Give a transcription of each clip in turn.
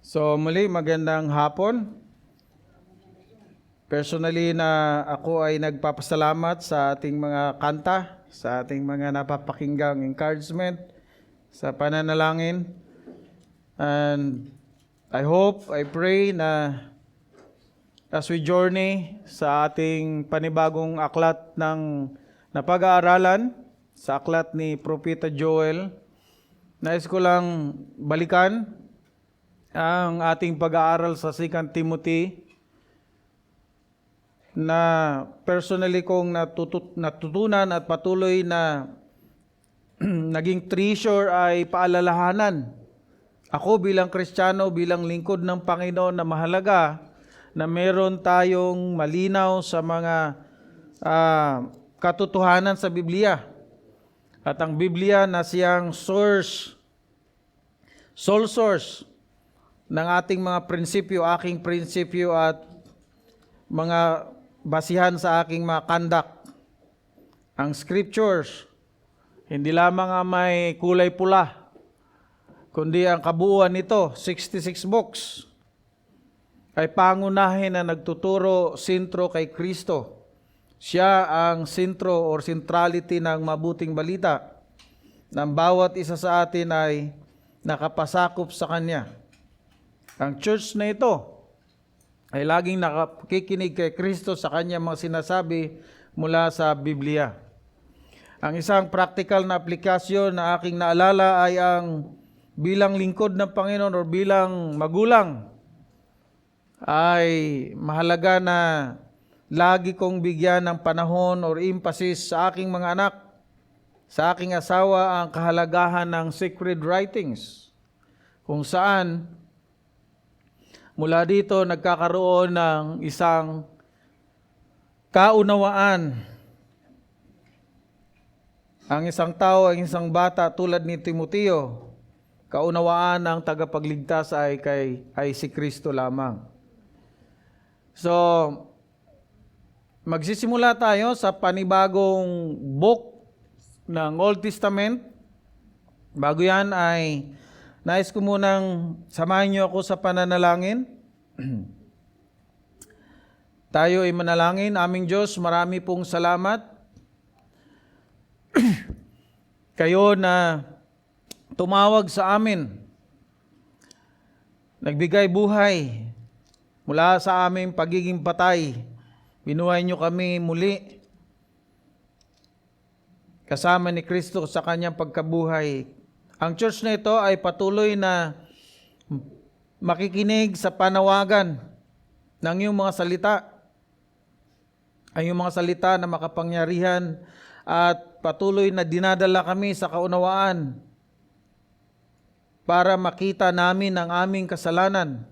So muli, magandang hapon. Personally na ako ay nagpapasalamat sa ating mga kanta, sa ating mga napapakinggang encouragement, sa pananalangin. And I hope, I pray na as we journey sa ating panibagong aklat ng napag-aaralan, sa aklat ni Propeta Joel, nais ko lang balikan ang ating pag-aaral sa 2 Timothy na personally kong natutunan at patuloy na naging treasure ay paalalahanan. Ako bilang Kristiyano, bilang lingkod ng Panginoon na mahalaga na meron tayong malinaw sa mga katotohanan sa Biblia. At ang Biblia na siyang sole source ng ating mga prinsipyo, aking prinsipyo at mga basihan sa aking mga conduct. Ang scriptures, hindi lamang may kulay pula, kundi ang kabuuan nito, 66 books, ay pangunahin na nagtuturo sentro kay Kristo. Siya ang sentro or centrality ng mabuting balita. Ng bawat isa sa atin ay nakapasakop sa Kanya. Ang church na ito ay laging nakikinig kay Kristo sa Kanyang mga sinasabi mula sa Biblia. Ang isang practical na aplikasyon na aking naalala ay ang bilang lingkod ng Panginoon o bilang magulang ay mahalaga na lagi kong bigyan ng panahon or emphasis sa aking mga anak, sa aking asawa ang kahalagahan ng sacred writings, kung saan mula dito nagkakaroon ng isang kaunawaan. Ang isang tao, ang isang bata tulad ni Timoteo, kaunawaan ng tagapagligtas ay si Kristo lamang. So, magsisimula tayo sa panibagong book ng Old Testament. Bago yan ay nais ko munang samahan niyo ako sa pananalangin. Tayo ay manalangin. Aming Diyos, marami pong salamat. Kayo na tumawag sa amin. Nagbigay buhay mula sa aming pagiging patay. Binuhay niyo kami muli. Kasama ni Kristo sa kanyang pagkabuhay. Ang church na ito ay patuloy na makikinig sa panawagan ng iyong mga salita. Ang iyong mga salita na makapangyarihan at patuloy na dinadala kami sa kaunawaan para makita namin ang aming kasalanan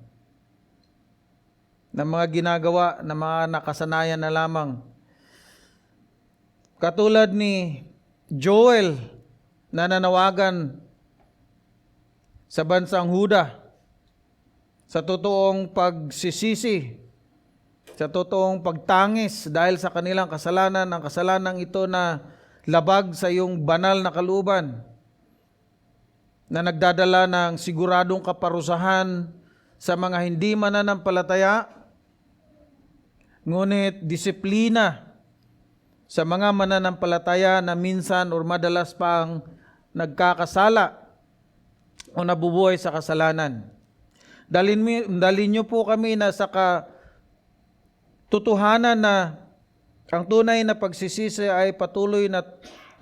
na mga ginagawa na mga nakasanayan na lamang. Katulad ni Joel na nanawagan sa bansang Huda sa totoong pagsisisi, sa totoong pagtangis dahil sa kanilang kasalanan, ang kasalanang ito na labag sa iyong banal na kalooban, na nagdadala ng siguradong kaparusahan sa mga hindi mananampalataya, ngunit disiplina sa mga mananampalataya na minsan o madalas pang nagkakasala o nabubuhay sa kasalanan. Dalhin niyo po kami na sa katotohanan na ang tunay na pagsisisi ay patuloy na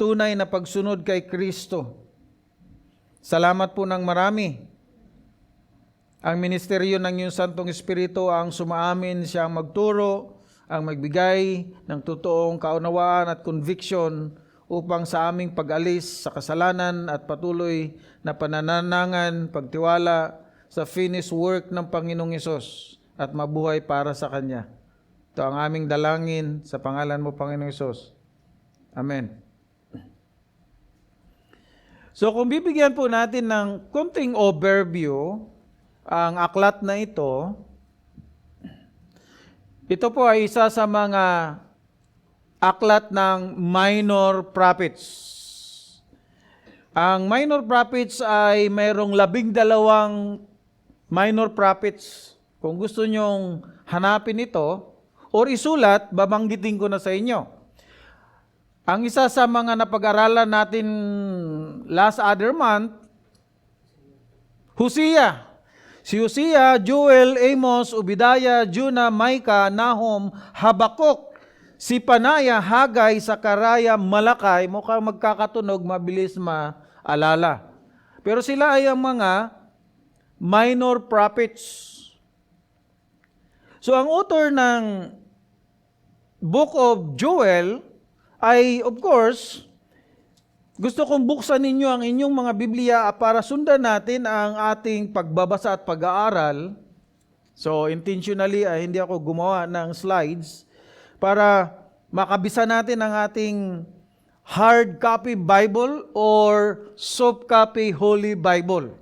tunay na pagsunod kay Kristo. Salamat po ng marami. Ang ministeryo ng iyong Santong Espiritu ang sumaamin siyang magturo, ang magbigay ng totoong kaunawaan at conviction upang sa aming pag-alis sa kasalanan at patuloy na panananangan, pagtiwala sa finished work ng Panginoong Hesus at mabuhay para sa Kanya. Ito ang aming dalangin sa pangalan mo, Panginoong Hesus. Amen. So kung bibigyan po natin ng konting overview ang aklat na ito po ay isa sa mga aklat ng minor prophets. Ang minor prophets ay mayroong 12 minor prophets. Kung gusto nyong hanapin ito, or isulat, babanggitin ko na sa inyo. Ang isa sa mga napag-aralan natin last other month, Hosea. Si Hosea, Joel, Amos, Obadiah, Jonah, Micah, Nahum, Habakuk, Sipanaya, Hagay, Sakaraya, Malakay, mukhang magkakatunog, mabilis maalala. Pero sila ay ang mga minor prophets. So ang author ng Book of Joel ay, of course, gusto kong buksan ninyo ang inyong mga Biblia para sundan natin ang ating pagbabasa at pag-aaral. So intentionally, hindi ako gumawa ng slides para makabisa natin ang ating hard copy Bible or soft copy Holy Bible.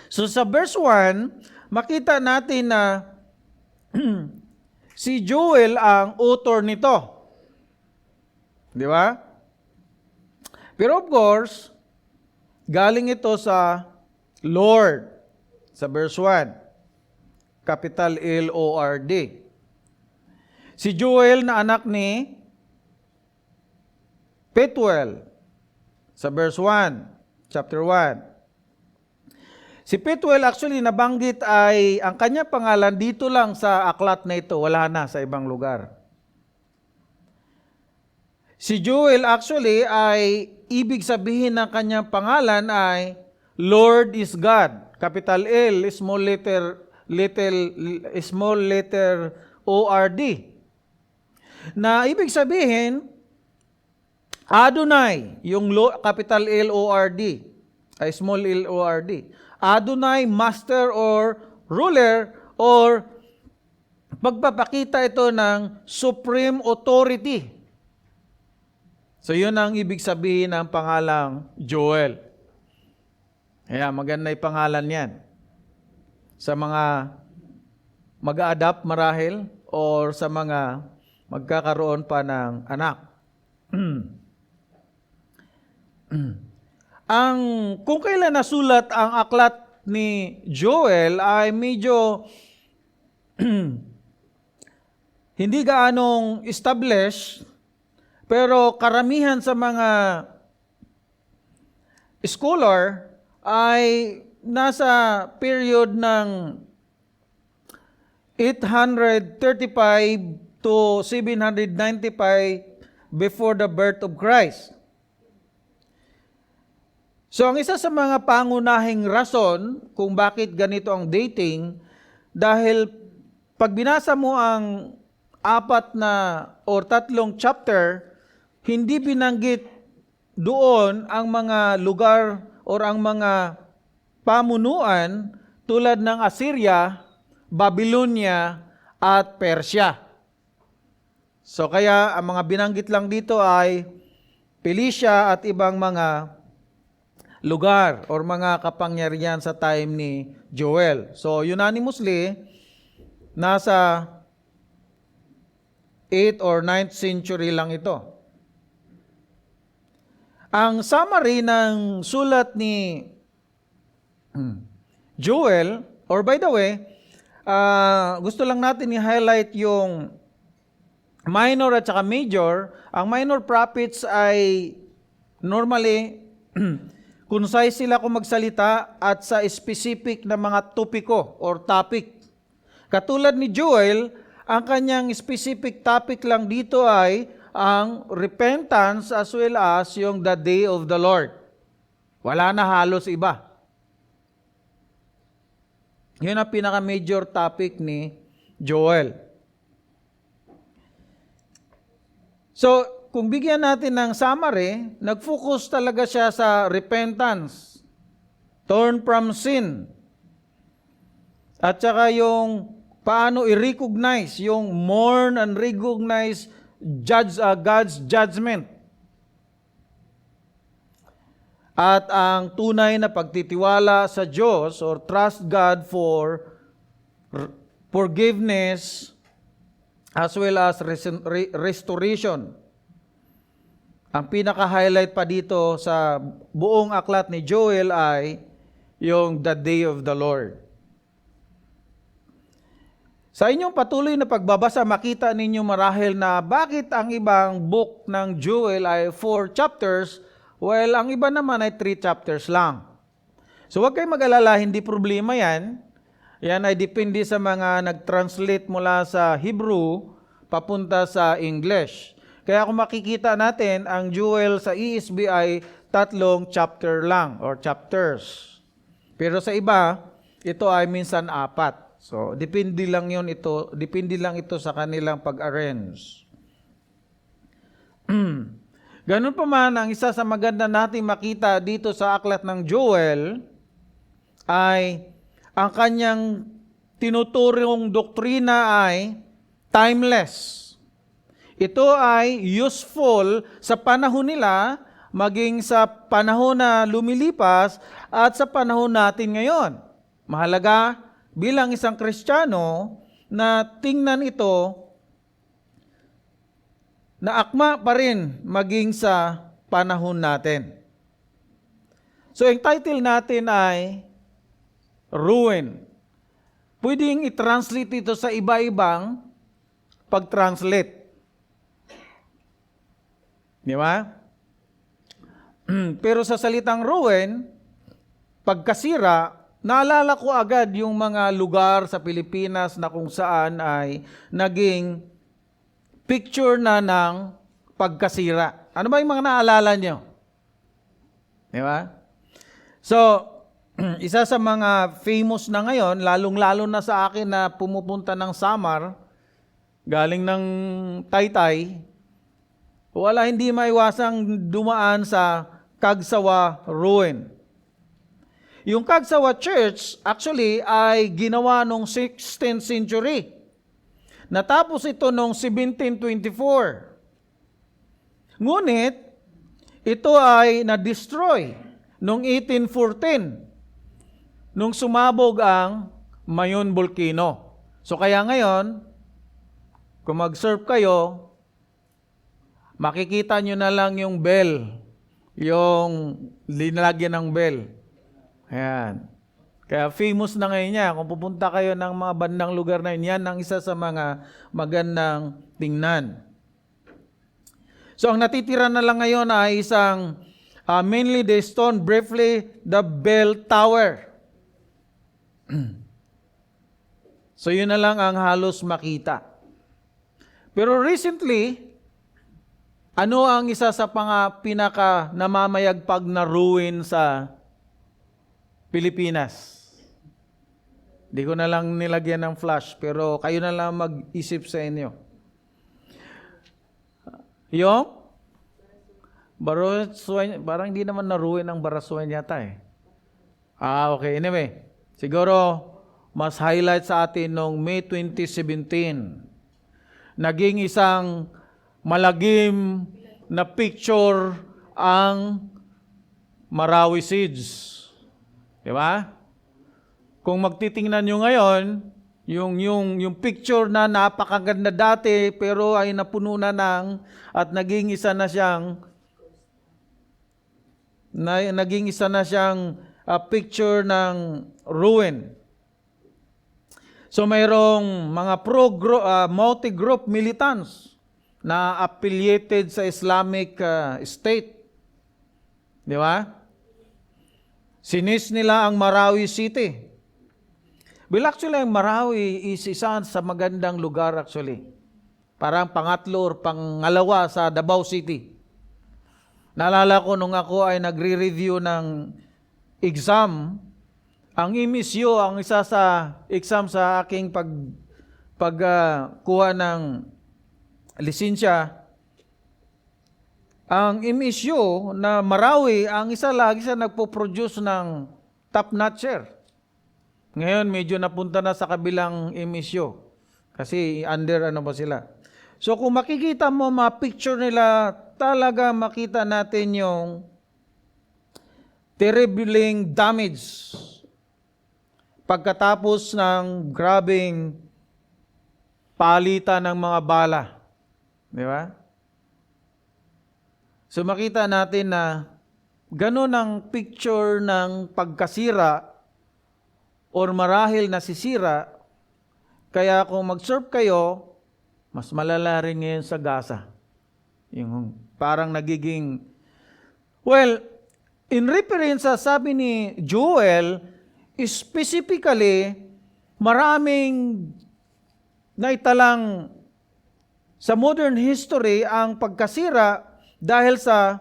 So sa verse 1, makita natin na si Joel ang author nito. Di ba? Pero of course, galing ito sa Lord. Sa verse 1. Capital L-O-R-D. Si Joel na anak ni Petuel. Sa verse 1. Chapter 1. Si Petuel actually nabanggit ay ang kanya pangalan dito lang sa aklat na ito. Wala na sa ibang lugar. Si Joel actually ay ibig sabihin ng kanyang pangalan ay Lord is God. Capital L, small letter O-R-D. Na ibig sabihin, Adonai, yung capital L-O-R-D, ay small L-O-R-D. Adonai, master or ruler or pagpapakita ito ng supreme authority. So yun ang ibig sabihin ng pangalang Joel. Kaya maganda yung pangalan yan. Sa mga mag-a-adapt marahil or sa mga magkakaroon pa ng anak. Kung kailan nasulat ang aklat ni Joel ay medyo hindi gaanong established. Pero karamihan sa mga scholar ay nasa period ng 835 to 795 before the birth of Christ. So ang isa sa mga pangunahing rason kung bakit ganito ang dating, dahil pag binasa mo ang 4 or 3 chapter, hindi binanggit doon ang mga lugar o ang mga pamunuan tulad ng Assyria, Babylonia, at Persia. So kaya ang mga binanggit lang dito ay Pelicia at ibang mga lugar o mga kapangyarihan sa time ni Joel. So unanimously, nasa 8th or 9th century lang ito. Ang summary ng sulat ni Joel, or by the way, gusto lang natin i-highlight yung minor at saka major. Ang minor prophets ay normally concise sila kung magsalita at sa specific na mga topiko or topic. Katulad ni Joel, ang kanyang specific topic lang dito ay ang repentance as well as yung the day of the Lord. Wala na halos iba. Yun ang pinaka-major topic ni Joel. So, kung bigyan natin ng summary, nag-focus talaga siya sa repentance, turn from sin, at saka yung paano i-recognize, yung mourn and recognize God's judgment. At ang tunay na pagtitiwala sa Diyos or trust God for forgiveness as well as restoration. Ang pinaka-highlight pa dito sa buong aklat ni Joel ay yung the day of the Lord. Sa inyong patuloy na pagbabasa, makita ninyo marahil na bakit ang ibang book ng Joel ay 4 chapters, while ang iba naman ay 3 chapters lang. So huwag kayong mag-alala, hindi problema yan. Yan ay depende sa mga nag-translate mula sa Hebrew papunta sa English. Kaya kung makikita natin, ang Joel sa ESV ay 3 chapter lang or chapters. Pero sa iba, ito ay minsan 4. So, depende lang ito sa kanilang pag-arrange. Ganun pa man, ang isa sa maganda nating makita dito sa aklat ng Joel ay ang kanyang tinuturong doktrina ay timeless. Ito ay useful sa panahon nila, maging sa panahon na lumilipas at sa panahon natin ngayon. Mahalaga bilang isang Kristiyano na tingnan ito na akma pa rin maging sa panahon natin. So, ang title natin ay Ruin. Pwedeng i-translate ito sa iba-ibang pag-translate. Di ba? Pero sa salitang ruin, pagkasira, naalala ko agad yung mga lugar sa Pilipinas na kung saan ay naging picture na ng pagkasira. Ano ba yung mga naalala nyo? Di ba? So, isa sa mga famous na ngayon, lalong-lalo na sa akin na pumupunta ng Samar, galing ng Taytay, hindi maiwasang dumaan sa Cagsawa Ruin. Yung Cagsawa Church actually ay ginawa noong 16th century. Natapos ito noong 1724. Ngunit, ito ay na-destroy noong 1814 nung sumabog ang Mayon Volcano. So kaya ngayon, kung mag-surf kayo, makikita nyo na lang yung bell, yung linalagyan ng bell. Ayan. Kaya famous na ngayon niya. Kung pupunta kayo ng mga bandang lugar na yan ang isa sa mga magandang tingnan. So ang natitira na lang ngayon ay isang mainly the stone, briefly the bell tower. So yun na lang ang halos makita. Pero recently, ano ang isa sa pinaka namamayagpag na ruin sa Pilipinas? Di ko na lang nilagyan ng flash, pero kayo na lang mag-isip sa inyo. Yung Baraswan, parang hindi naman na-ruin ang Baraswan yata eh. Okay. Anyway, siguro mas highlight sa atin noong May 2017. Naging isang malagim na picture ang Marawi Siege. Di ba? Kung magtitingnan nyo ngayon, yung picture na napakaganda dati pero ay napuno na at naging isa na siyang picture ng ruin. So mayroong mga multi-group militants na affiliated sa Islamic State. Di ba? Sinis nila ang Marawi City. Well, actually, ang Marawi is isa sa magandang lugar actually. Parang pangatlo or pangalawa sa Davao City. Naalala ko nung ako ay nagre-review ng exam, ang MSU, ang isa sa exam sa aking pagkuha ng lisensya, ang MSU na Marawi, ang isa lagi sa nagpo-produce ng top-notcher. Ngayon, medyo napunta na sa kabilang MSU. Kasi under ba sila. So kung makikita mo, picture nila, talaga makita natin yung terribling damage pagkatapos ng grabing palitan ng mga bala. Di ba? So makita natin na ganun ang picture ng pagkasira or marahil nasisira. Kaya kung mag-serve kayo, mas malala rin ngayon sa Gaza. Yung parang nagiging, well, in reference sa sabi ni Joel, specifically, maraming naitalang sa modern history ang pagkasira dahil sa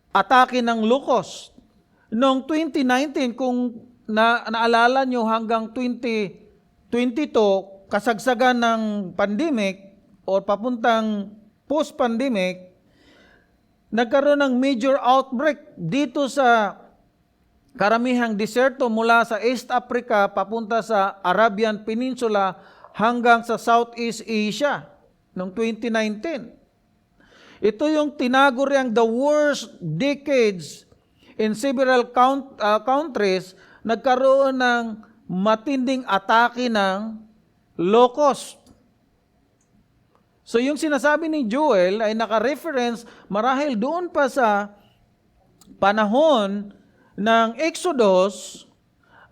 atake ng locust. Noong 2019, kung naalala nyo hanggang 2022, kasagsagan ng pandemic o papuntang post-pandemic, nagkaroon ng major outbreak dito sa karamihang deserto mula sa East Africa papunta sa Arabian Peninsula hanggang sa Southeast Asia noong 2019. Ito yung tinaguriang the worst decades in several countries. Nagkaroon ng matinding atake ng locust. So yung sinasabi ni Joel ay naka-reference marahil doon pa sa panahon ng Exodus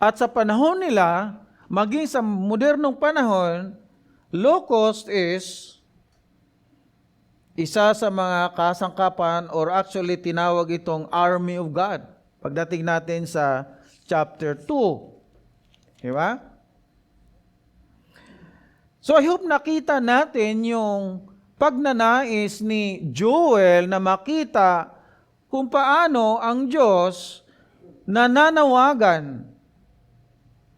at sa panahon nila, maging sa modernong panahon, locust is isa sa mga kasangkapan or actually tinawag itong army of God. Pagdating natin sa chapter 2. Di ba? So I hope nakita natin yung pagnanais ni Joel na makita kung paano ang Diyos nananawagan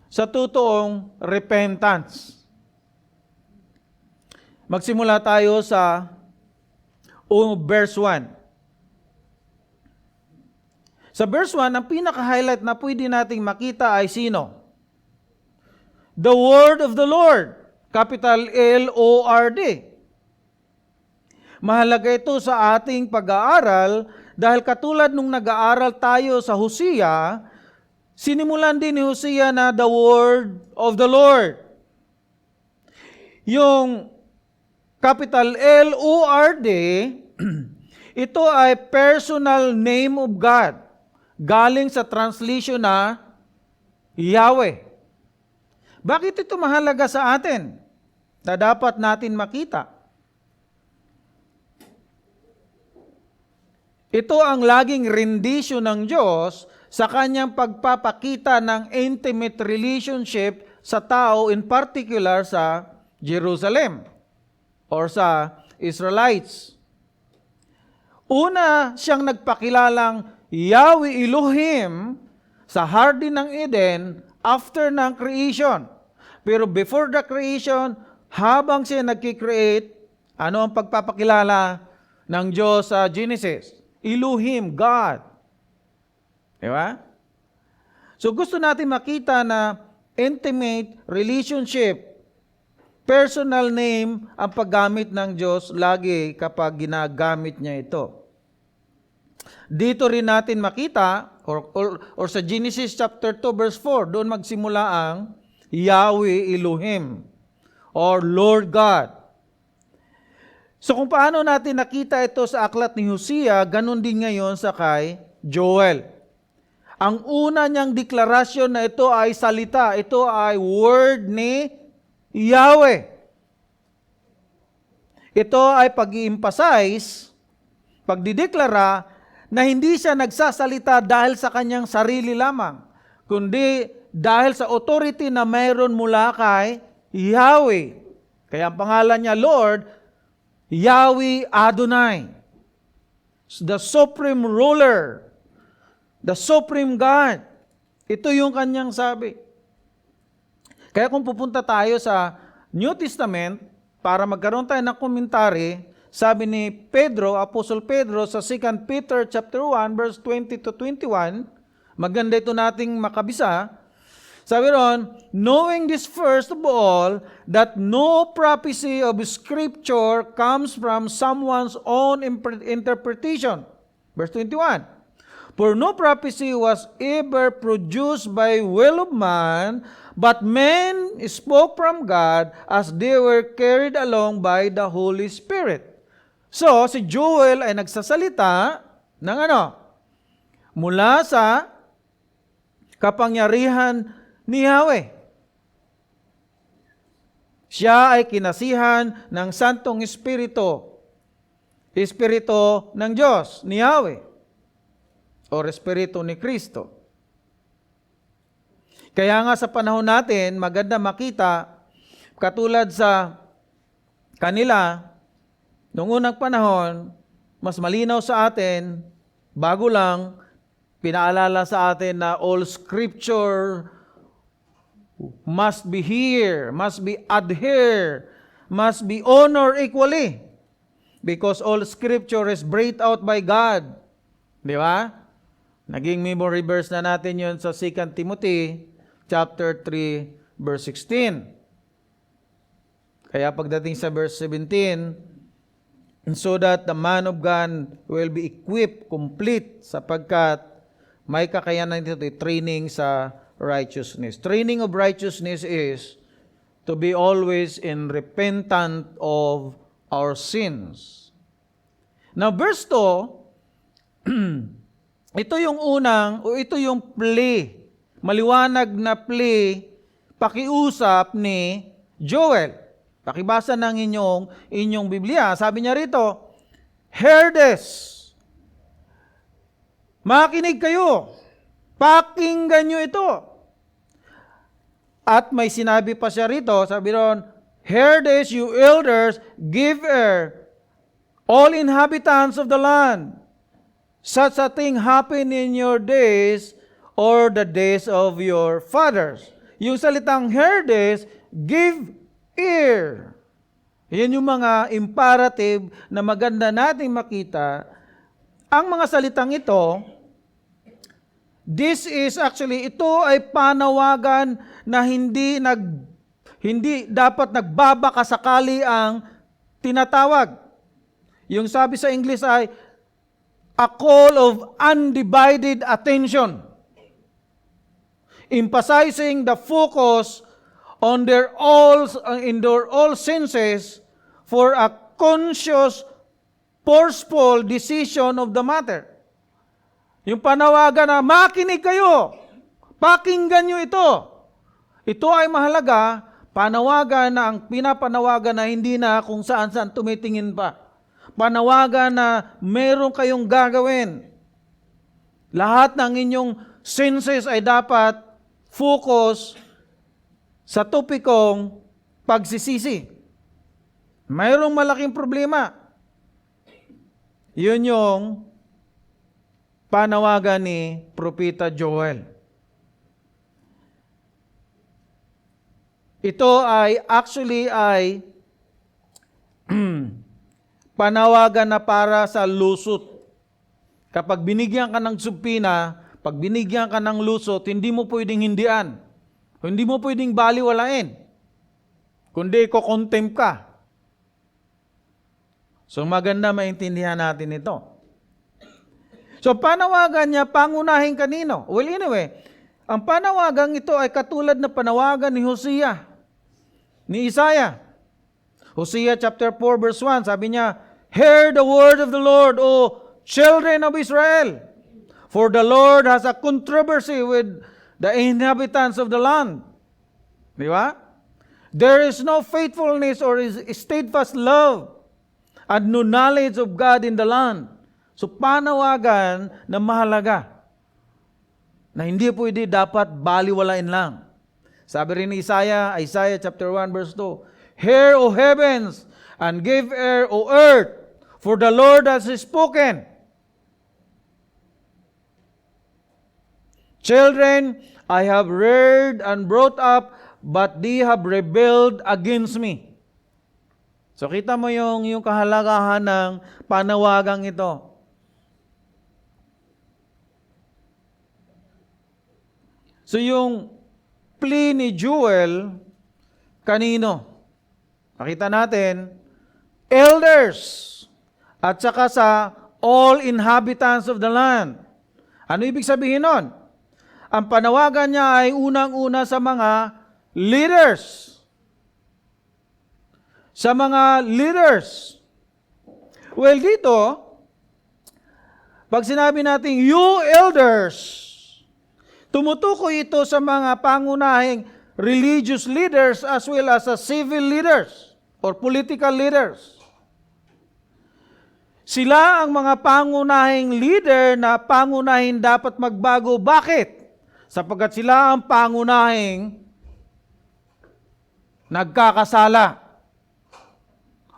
sa totoong repentance. Magsimula tayo sa verse 1. Sa verse 1, ang pinaka-highlight na pwede nating makita ay sino? The word of the Lord. Capital L-O-R-D. Mahalaga ito sa ating pag-aaral dahil katulad nung nag-aaral tayo sa Hosea, sinimulan din ni Hosea na the word of the Lord. Yung capital L-O-R-D, ito ay personal name of God. Galing sa translation na Yahweh. Bakit ito mahalaga sa atin na dapat natin makita? Ito ang laging rendition ng Diyos sa kanyang pagpapakita ng intimate relationship sa tao, in particular sa Jerusalem or sa Israelites. Una siyang nagpakilalang Yahweh Elohim sa Garden ng Eden after ng creation. Pero before the creation, habang siya nagki-create, ano ang pagpapakilala ng Diyos sa Genesis? Elohim, God. Di ba? So gusto natin makita na intimate relationship, personal name ang paggamit ng Diyos lagi kapag ginagamit niya ito. Dito rin natin makita, or sa Genesis chapter 2 verse 4, doon magsimula ang Yahweh Elohim or Lord God. So kung paano natin nakita ito sa aklat ni Hosea, ganun din ngayon sa kay Joel. Ang una niyang deklarasyon na ito ay salita, ito ay word ni Yahweh. Ito ay pag-i-emphasize, pagdideklara na hindi siya nagsasalita dahil sa kanyang sarili lamang, kundi dahil sa authority na mayroon mula kay Yahweh. Kaya ang pangalan niya, Lord, Yahweh Adonai. The supreme ruler. The supreme God. Ito yung kanyang sabi. Kaya kung pupunta tayo sa New Testament, para magkaroon tayo ng komentary, sabi ni Pedro, Apostle Pedro, sa 2 Peter chapter 1, verse 20 to 21, maganda ito nating makabisa. Sabi ron, knowing this first of all, that no prophecy of Scripture comes from someone's own interpretation. Verse 21, for no prophecy was ever produced by will of man, but men spoke from God as they were carried along by the Holy Spirit. So, si Joel ay nagsasalita ng ano? Mula sa kapangyarihan ni Yahweh. Siya ay kinasihan ng Santong Espiritu, Espiritu ng Diyos, ni Yahweh, o Espiritu ni Kristo. Kaya nga sa panahon natin, maganda makita, katulad sa kanila, noong unang panahon, mas malinaw sa atin, bago lang, pinaalala sa atin na all Scripture must be here, must be adhere, must be honored equally. Because all Scripture is breathed out by God. Di ba? Naging memory verse na natin yun sa 2 Timothy chapter 3, verse 16. Kaya pagdating sa verse 17, so that the man of God will be equipped, complete, sapagkat may kakayanan dito training sa righteousness. Training of righteousness is to be always in repentant of our sins. Now, verse 2, ito yung unang, o ito yung plea, maliwanag na plea, pakiusap ni Joel. Pakibasa ng inyong Biblia. Sabi niya rito, hear this. Makinig kayo. Pakinggan nyo ito. At may sinabi pa siya rito, sabi ron, hear this, you elders, give ear, all inhabitants of the land. Such a thing happened in your days or the days of your fathers. Yung salitang hear this, give ear. Yan yung mga imperative na maganda nating makita. Ang mga salitang ito, ito ay panawagan na hindi dapat nagbabaka sakali ang tinatawag. Yung sabi sa English ay a call of undivided attention, emphasizing the focus on in their all senses for a conscious, forceful decision of the matter. Yung panawagan na makinig kayo, pakinggan nyo ito. Ito ay mahalaga, panawagan na ang pinapanawagan na hindi na kung saan-saan tumitingin pa. Panawagan na meron kayong gagawin. Lahat ng inyong senses ay dapat focus sa topikong pagsisisi. Mayroong malaking problema. Yun yung panawagan ni Propeta Joel. Ito ay panawagan na para sa lusot. Kapag binigyan ka ng subpina, pag binigyan ka ng lusot, hindi mo pwedeng hindian. Hindi mo pwedeng baliwalain. Kundi ko-contempt ka. So maganda maintindihan natin ito. So panawagan niya pangunahin kanino? Well anyway, ang panawagan ito ay katulad na panawagan ni Hosea, ni Isaiah. Hosea chapter 4 verse 1, sabi niya, hear the word of the Lord, O children of Israel. For the Lord has a controversy with the inhabitants of the land. Di ba? There is no faithfulness or steadfast love and no knowledge of God in the land. So panawagan na mahalaga na hindi pwede dapat baliwalain lang. Sabi rin ni Isaiah chapter 1 verse 2, hear, O heavens, and give ear, O earth, for the Lord has spoken. Children, I have reared and brought up, but they have rebelled against me. So kita mo yung kahalagahan ng panawagang ito. So yung plea ni Joel, kanino? Nakita natin, elders, at saka sa all inhabitants of the land. Ano ibig sabihin nun? Ang panawagan niya ay unang-una sa mga leaders. Sa mga leaders. Well, dito, pag sinabi natin, you elders, Tumutukoy ito sa mga pangunahing religious leaders as well as sa civil leaders or political leaders. Sila ang mga pangunahing leader na pangunahin dapat magbago. Bakit? Sapagkat sila ang pangunahing nagkakasala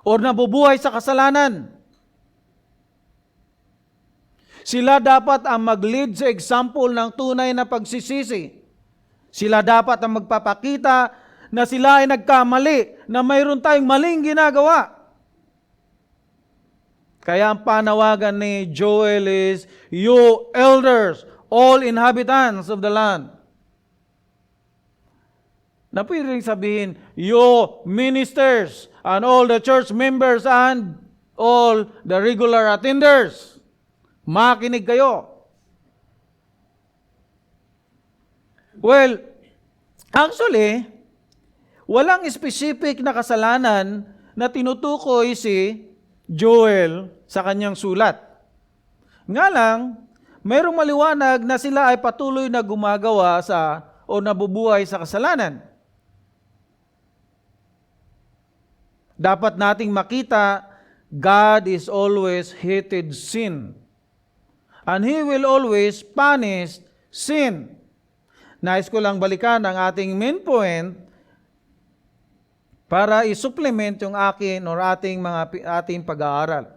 o nabubuhay sa kasalanan. Sila dapat ang mag-lead sa example ng tunay na pagsisisi. Sila dapat ang magpapakita na sila ay nagkamali, na mayroon tayong maling ginagawa. Kaya ang panawagan ni Joel is, "You elders, all inhabitants of the land." Na pwede rin sabihin, "You ministers and all the church members and all the regular attenders, makinig kayo." Well, actually, walang specific na kasalanan na tinutukoy si Joel sa kanyang sulat. Nga lang, mayroong maliwanag na sila ay patuloy na gumagawa sa o nabubuhay sa kasalanan. Dapat nating makita, God is always hated sin. And He will always punish sin. Nais ko lang balikan ang ating main point para i-supplement yung ating pag-aaral.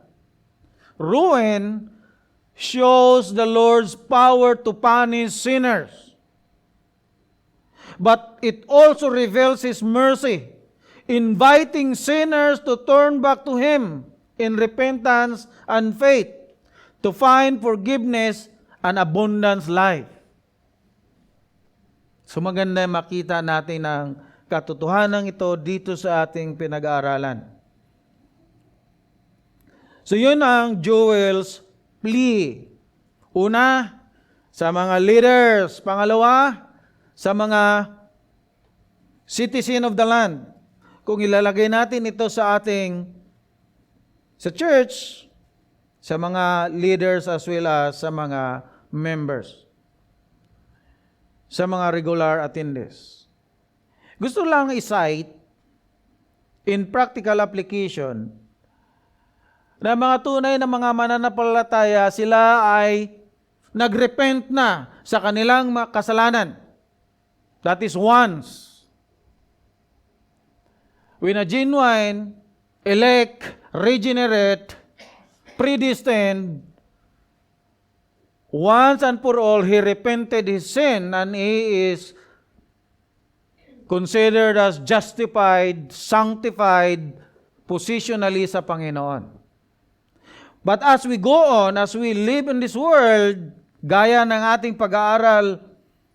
Ruin shows the Lord's power to punish sinners. But it also reveals His mercy, inviting sinners to turn back to Him in repentance and faith, to find forgiveness and abundant life. So maganda makita natin ang katotohanan ito dito sa ating pinag-aaralan. So yun ang Joel's plea. Una, sa mga leaders. Pangalawa, sa mga citizen of the land. Kung ilalagay natin ito sa church, sa mga leaders as well as sa mga members, sa mga regular attendees. Gusto lang i-cite in practical application na mga tunay na mga mananampalataya, sila ay nagrepent na sa kanilang kasalanan. That is once. When a genuine, elect, regenerate, predestined, once and for all, he repented his sin and he is considered as justified, sanctified, positionally sa Panginoon. But as we go on, as we live in this world, gaya ng ating pag-aaral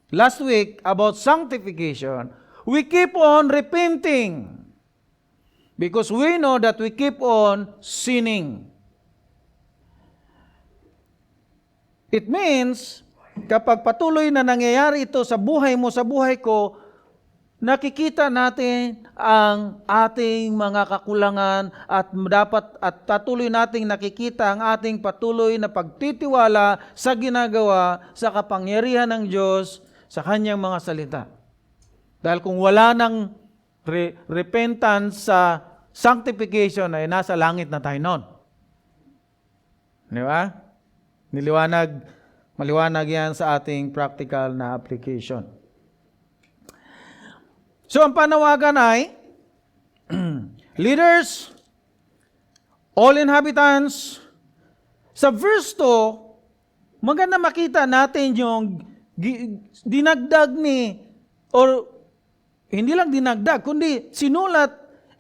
last week about sanctification, we keep on repenting because we know that we keep on sinning. It means, kapag patuloy na nangyayari ito sa buhay mo, sa buhay ko, nakikita natin ang ating mga kakulangan at patuloy nating nakikita ang ating patuloy na pagtitiwala sa ginagawa sa kapangyarihan ng Diyos sa kanyang mga salita. Dahil kung wala ng repentance sa sanctification, ay nasa langit na tayo noon. Di ba? Maliwanag yan sa ating practical na application. So, ang panawagan ay, leaders, all inhabitants. Sa verse 2, maganda makita natin yung dinagdag or hindi lang dinagdag, kundi sinulat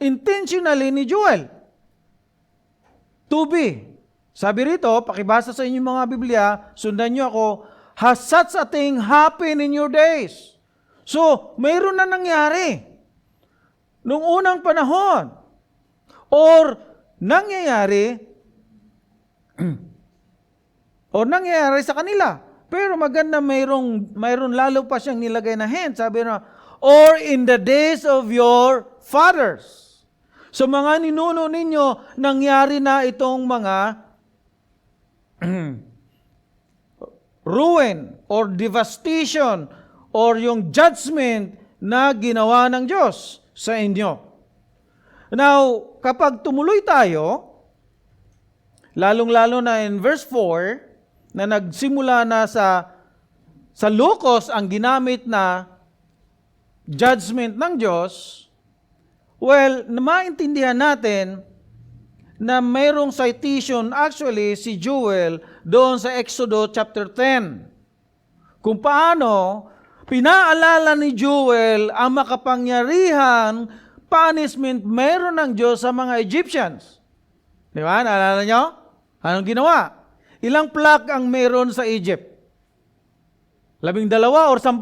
intentionally ni Joel. To be. Sabi rito, pakibasa sa inyong mga Biblia, sundan nyo ako, has such a thing happen in your days. So, mayroon na nangyari nung unang panahon or nangyayari sa kanila. Pero maganda mayroon lalo pa siyang nilagay na hint. Sabi na, or in the days of your fathers. So mga ninuno ninyo, nangyari na itong mga ruin or devastation or yung judgment na ginawa ng Diyos sa inyo. Now, kapag tumuloy tayo, lalong-lalo na in verse 4, na nagsimula na sa locust ang ginamit na judgment ng Diyos, well, maintindihan natin na mayroong citation actually si Joel doon sa Exodus chapter 10. Kung paano pinaalala ni Joel ang makapangyarihan punishment meron ng Diyos sa mga Egyptians. Di ba? Naalala nyo? Anong ginawa? Ilang plague ang meron sa Egypt? 12 or 10?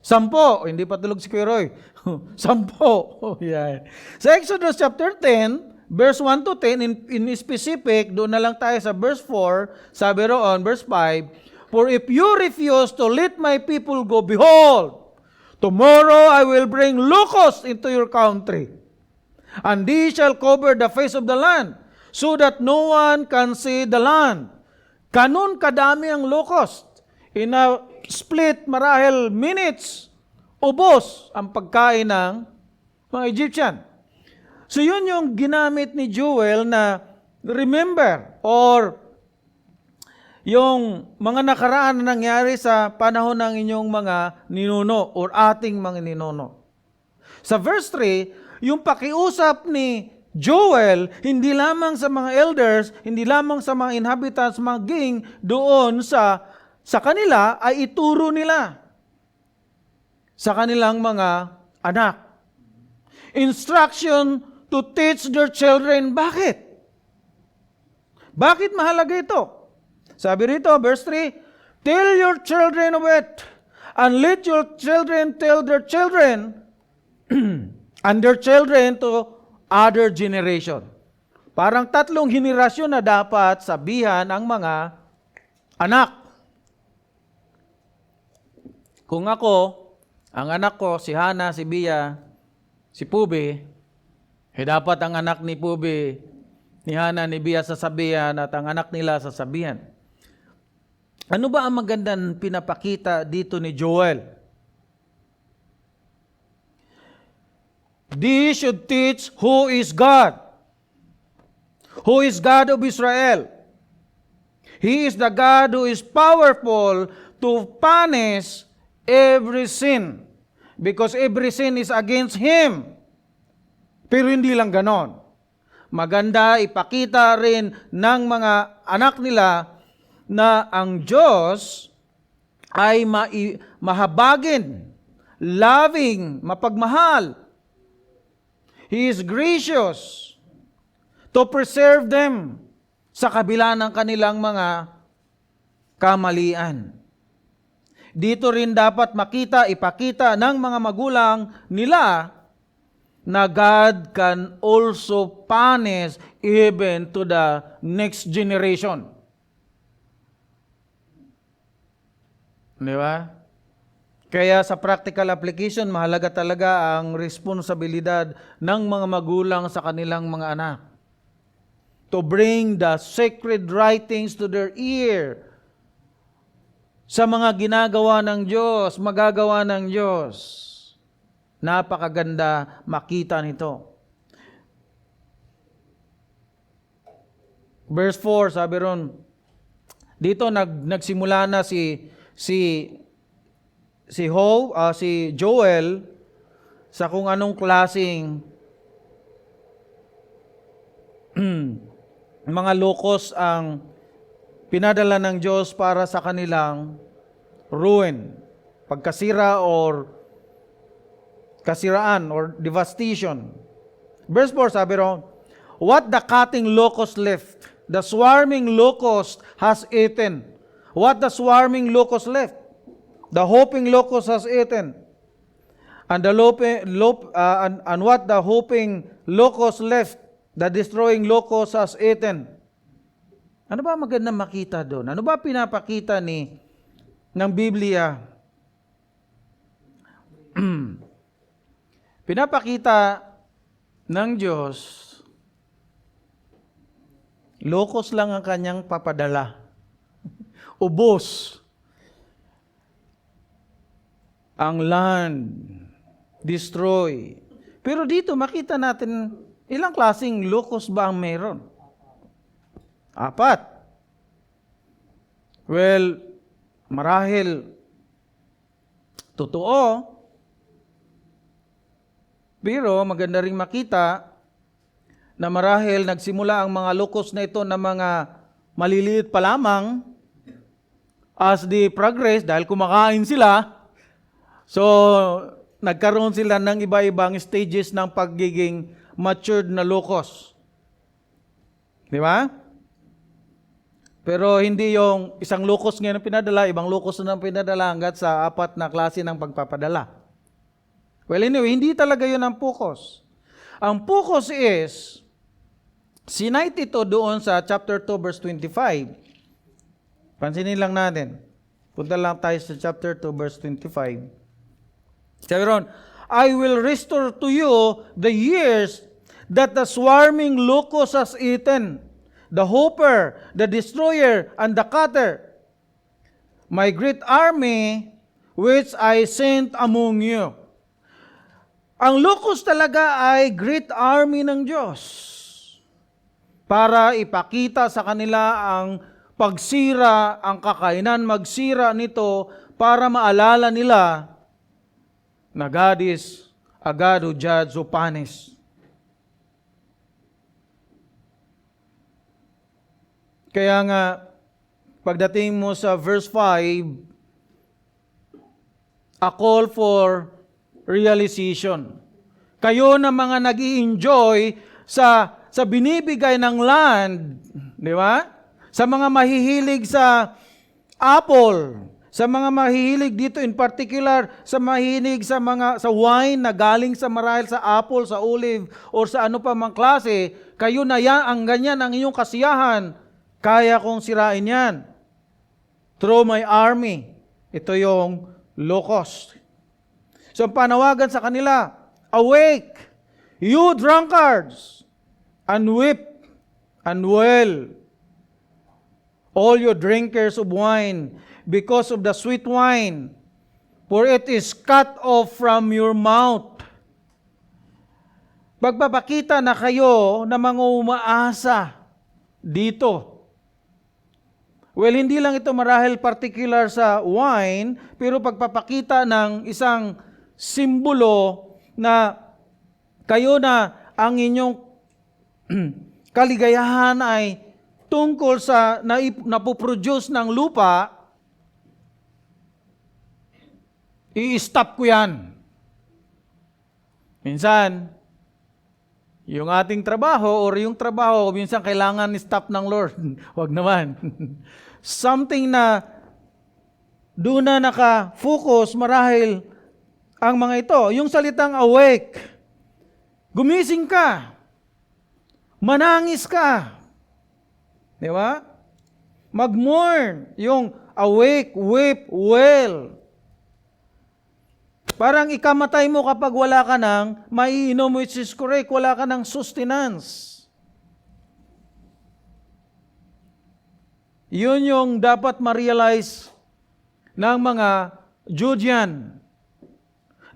10. Hindi pa tulog si Kuya Roy. 10. Oh, yeah. Sa Exodus chapter 10, verse 1 to 10, in specific, doon na lang tayo sa verse 4, sabi roon, verse 5, "For if you refuse to let my people go, behold, tomorrow I will bring locusts into your country, and they shall cover the face of the land, so that no one can see the land." Ganun kadami ang locust. In a split marahil minutes, ubos ang pagkain ng mga Egyptian. So yun yung ginamit ni Joel na remember or yung mga nakaraan na nangyari sa panahon ng inyong mga ninuno or ating mga ninuno. Sa verse 3, yung pakiusap ni Joel, hindi lamang sa mga elders, hindi lamang sa mga inhabitants, mga king, doon sa kanila ay ituro nila sa kanilang mga anak. Instruction to teach their children. Bakit? Bakit mahalaga ito? Sabi rito, verse 3, "Tell your children of it, and let your children tell their children, and their children to other generation." Parang 3 henerasyon na dapat sabihan ang mga anak. Kung ako, ang anak ko, si Hana, si Bia, si Pubi, dapat ang anak ni Pubi, ni Hana, ni Bia sasabihan at ang anak nila sasabihan. Ano ba ang magandang pinapakita dito ni Joel? They should teach who is God. Who is God of Israel? He is the God who is powerful to punish every sin. Because every sin is against Him. Pero hindi lang ganon. Maganda ipakita rin ng mga anak nila na ang Diyos ay mahabagin, loving, mapagmahal. He is gracious to preserve them sa kabila ng kanilang mga kamalian. Dito rin dapat ipakita ng mga magulang nila na God can also punish even to the next generation. Di ba? Kaya sa practical application, mahalaga talaga ang responsibilidad ng mga magulang sa kanilang mga anak. To bring the sacred writings to their ear. Sa mga ginagawa ng Diyos, magagawa ng Diyos. Napakaganda makita nito. Verse 4, sabi ron, dito nagsimula na si Joel sa kung anong klaseng mga lokos ang pinadala ng Diyos para sa kanilang ruin, pagkasira or kasiraan or devastation. Verse 4 sabi ron, "What the cutting locust left, the swarming locust has eaten." What the swarming locust left? The hopping locust has eaten. And what the hopping locust left, the destroying locust has eaten. Ano ba magandang makita doon? Ano ba pinapakita ng Biblia? Pinapakita ng Diyos, locust lang ang kanyang papadala. Ubos. ang land, destroy. Pero dito makita natin ilang klaseng locust ba ang meron? 4. Well, marahil totoo, pero maganda ring makita na marahil nagsimula ang mga locust na ito na mga maliliit pa lamang as the progress dahil kumakain sila. So, nagkaroon sila ng iba-ibang stages ng pagiging matured na locust. Di ba? Pero hindi yung isang locust ngayon ang pinadala, ibang locust na pinadala hanggat sa 4 na klase ng pagpapadala. Well, anyway, hindi talaga yun ang focus. Ang focus is, sinite ito doon sa chapter 2 verse 25. Pansinin lang natin. Punta lang tayo sa chapter 2 verse 25. Sabi ron, I will restore to you the years that the swarming locust has eaten, the hopper, the destroyer, and the cutter, my great army which I sent among you. Ang locust talaga ay great army ng Diyos para ipakita sa kanila ang pagsira, ang kakainan magsira nito para maalala nila na God is a God who judges, who punishes. Kaya nga, pagdating mo sa verse 5, a call for realization. Kayo na mga nag-i-enjoy sa binibigay ng land, di ba? Sa mga mahihilig sa apple, sa mga mahihilig dito in particular, sa mahihilig sa wine na galing sa marahil sa apple, sa olive, or sa ano pa mang klase, kayo na yan, ang ganyan ang inyong kasiyahan, kaya kong sirain yan. Through my army. Ito yung locust. So, ang panawagan sa kanila, awake, you drunkards, and weep, and wail, all you drinkers of wine, because of the sweet wine, for it is cut off from your mouth. Pagpapakita na kayo na mga umaasa dito. Well, hindi lang ito marahil particular sa wine, pero pagpapakita ng isang simbolo na kayo na ang inyong kaligayahan ay tungkol sa napoproduce ng lupa, i-stop ko yan. Minsan, yung ating trabaho or yung trabaho, minsan kailangan stop ng Lord. Wag naman. Something na doon na naka-focus marahil ang mga ito. Yung salitang awake, gumising ka, manangis ka, di ba? Mag-mourn, yung awake, weep, wail. Parang ikamatay mo kapag wala ka ng maiinom, which is correct, wala ka ng sustenance. Yun yung dapat ma-realize ng mga Judean.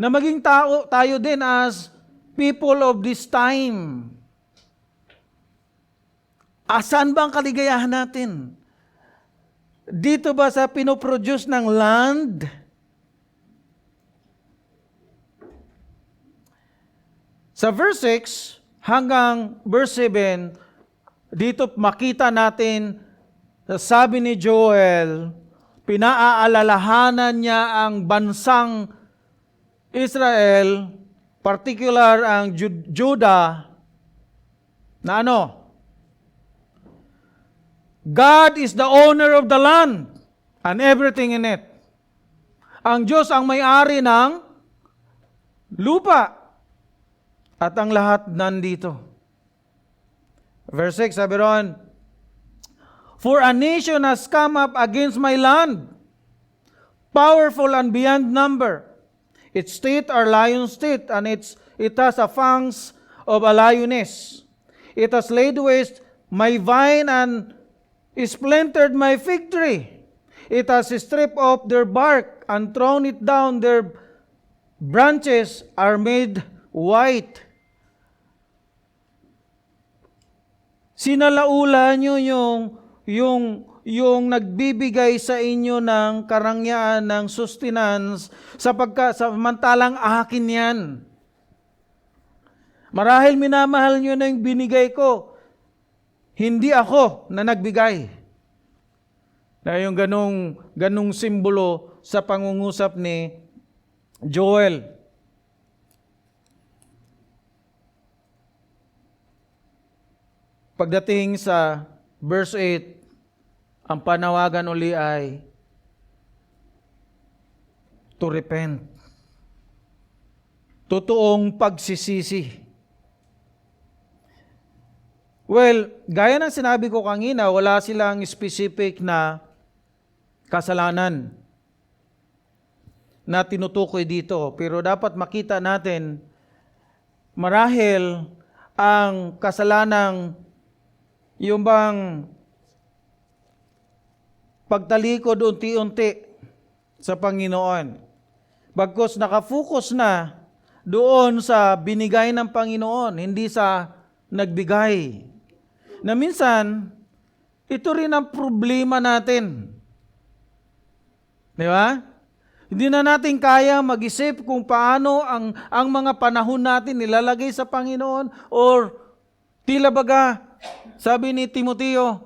Na maging tayo din as people of this time. Asan ba ang kaligayahan natin? Dito ba sa pinoproduce ng land? Sa verse 6 hanggang verse 7, dito makita natin, sabi ni Joel, pinaaalalahanan niya ang bansang Israel, particular ang Judah, na ano? God is the owner of the land and everything in it. Ang Diyos ang may-ari ng lupa at ang lahat nandito. Verse 6, sabi ron, for a nation has come up against my land, powerful and beyond number. Its teeth are lion's teeth, and it has a fangs of a lioness. It has laid waste my vine and splintered my fig tree. It has stripped off their bark and thrown it down their branches are made white. Sinalaula nyo yung nagbibigay sa inyo ng karangyaan, ng sustenance, samantalang akin yan. Marahil minamahal nyo na yung binigay ko, hindi ako na nagbigay. Na yung ganong simbolo sa pangungusap ni Joel. Pagdating sa verse 8, ang panawagan uli ay to repent. Totoong pagsisisi. Well, gaya ng sinabi ko kanina, wala silang specific na kasalanan na tinutukoy dito. Pero dapat makita natin, marahil ang kasalanang yung bang pagtalikod unti-unti sa Panginoon. Bagkus nakafocus na doon sa binigay ng Panginoon, hindi sa nagbigay. Na minsan, ito rin ang problema natin. Di ba? Hindi na natin kaya mag-isip kung paano ang mga panahon natin nilalagay sa Panginoon or tila baga, sabi ni Timoteo,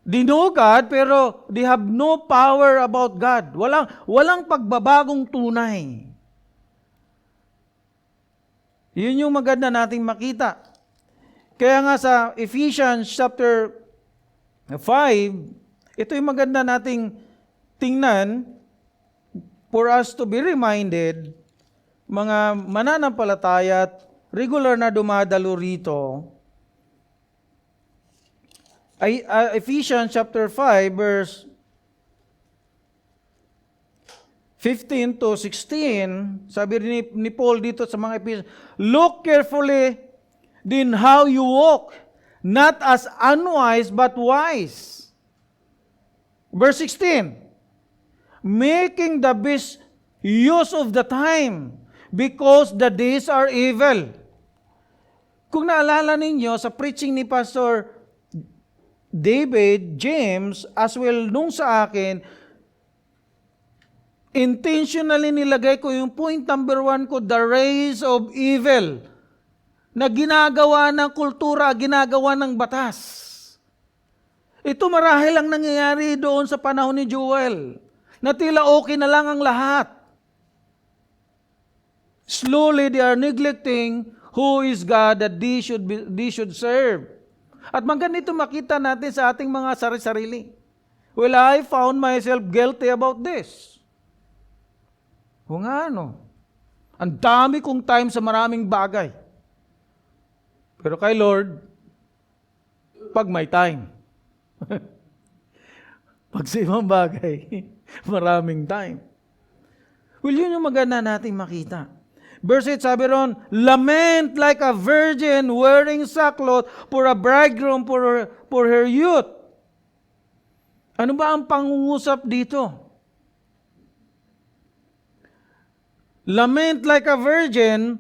they know God pero they have no power about God. Walang pagbabagong tunay. Yun yung maganda nating makita. Kaya nga sa Ephesians chapter 5, ito yung maganda nating tingnan for us to be reminded, mga mananampalataya at regular na dumadalo rito, ay Ephesians chapter 5 verse 15 to 16, sabi ni Paul dito sa mga Ephesians, look carefully din how you walk, not as unwise but wise. Verse 16, making the best use of the time because the days are evil. Kung naalala ninyo sa preaching ni Pastor David, James, as well nung sa akin, intentionally nilagay ko yung point number 1 ko, the rays of evil, na ginagawa ng kultura, ginagawa ng batas. Ito marahil ang nangyayari doon sa panahon ni Joel, na tila okay na lang ang lahat. Slowly they are neglecting who is God that they should serve. At maganda ito makita natin sa ating mga sarili-sarili. Well, I found myself guilty about this. O nga ano, ang dami kong time sa maraming bagay. Pero kay Lord, pag may time. Pag sa ibang bagay, maraming time. Well, yun yung maganda nating makita. Verse 8, sabi ron, lament like a virgin wearing sackcloth for a bridegroom for her youth. Ano ba ang pangungusap dito? Lament like a virgin,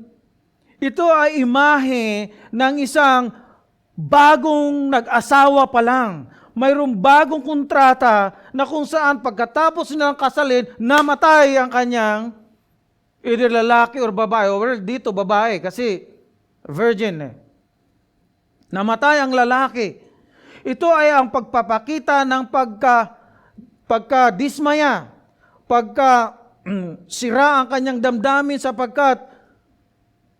ito ay imahe ng isang bagong nag-asawa pa lang. Mayroong bagong kontrata na kung saan pagkatapos nilang kasalin, namatay ang kanyang either lalaki or babae. Or dito babae kasi virgin eh. Namatay ang lalaki. Ito ay ang pagpapakita ng pagka-dismaya, sira ang kanyang damdamin sapagkat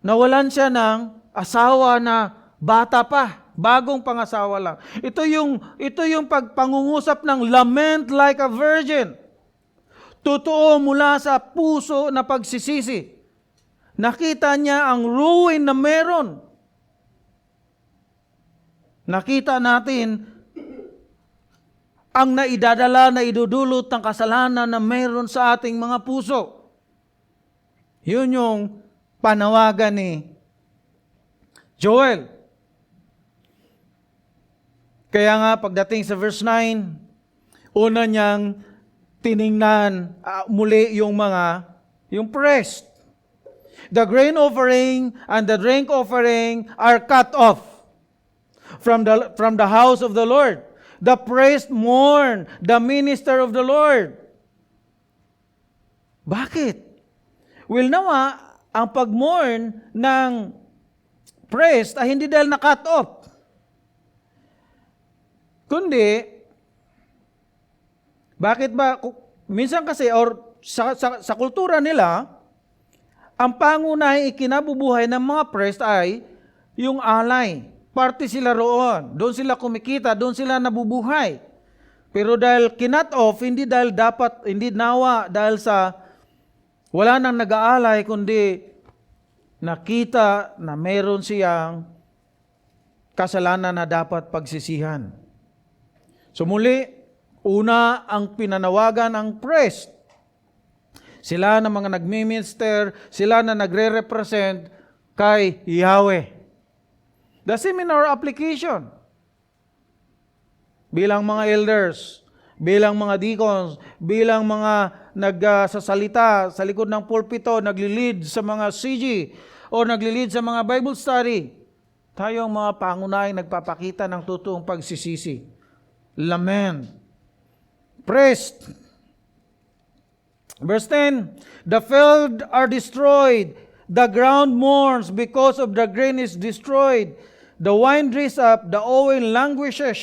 nawalan siya ng asawa na bata pa, bagong pangasawa lang. Ito yung pagpangungusap ng lament like a virgin. Totoo mula sa puso na pagsisisi. Nakita niya ang ruin na meron. Nakita natin ang naidadala na idudulot ng kasalanan na meron sa ating mga puso. Yun yung panawagan ni Joel. Kaya nga pagdating sa verse 9, una niyang tiningnan muli yung priest. The grain offering and the drink offering are cut off from the house of the Lord. The priest mourn the minister of the Lord. Bakit? Well, nawa, ang pag-mourn ng priest ay hindi dahil na-cut off. Kundi, bakit ba? Minsan kasi, or sa kultura nila, ang pangunahing ikinabubuhay ng mga priest ay yung alay. Parte sila roon. Doon sila kumikita, doon sila nabubuhay. Pero dahil kinat off, hindi dahil dapat, hindi nawa dahil sa wala nang nag-aalay, kundi nakita na meron siyang kasalanan na dapat pagsisihan. So muli, una ang pinanawagan ng priest. Sila na mga nagmi-minister, sila na nagre-represent kay Yahweh. The same in our application. Bilang mga elders, bilang mga deacons, bilang mga nagsasalita sa likod ng pulpito, nagli-lead sa mga CG o nagli-lead sa mga Bible study, tayo ang mga pangunahing nagpapakita ng totoong pagsisisi. Lament. Priest. Verse 10, the field are destroyed, the ground mourns because of the grain is destroyed, the wine dries up, the oil languishes.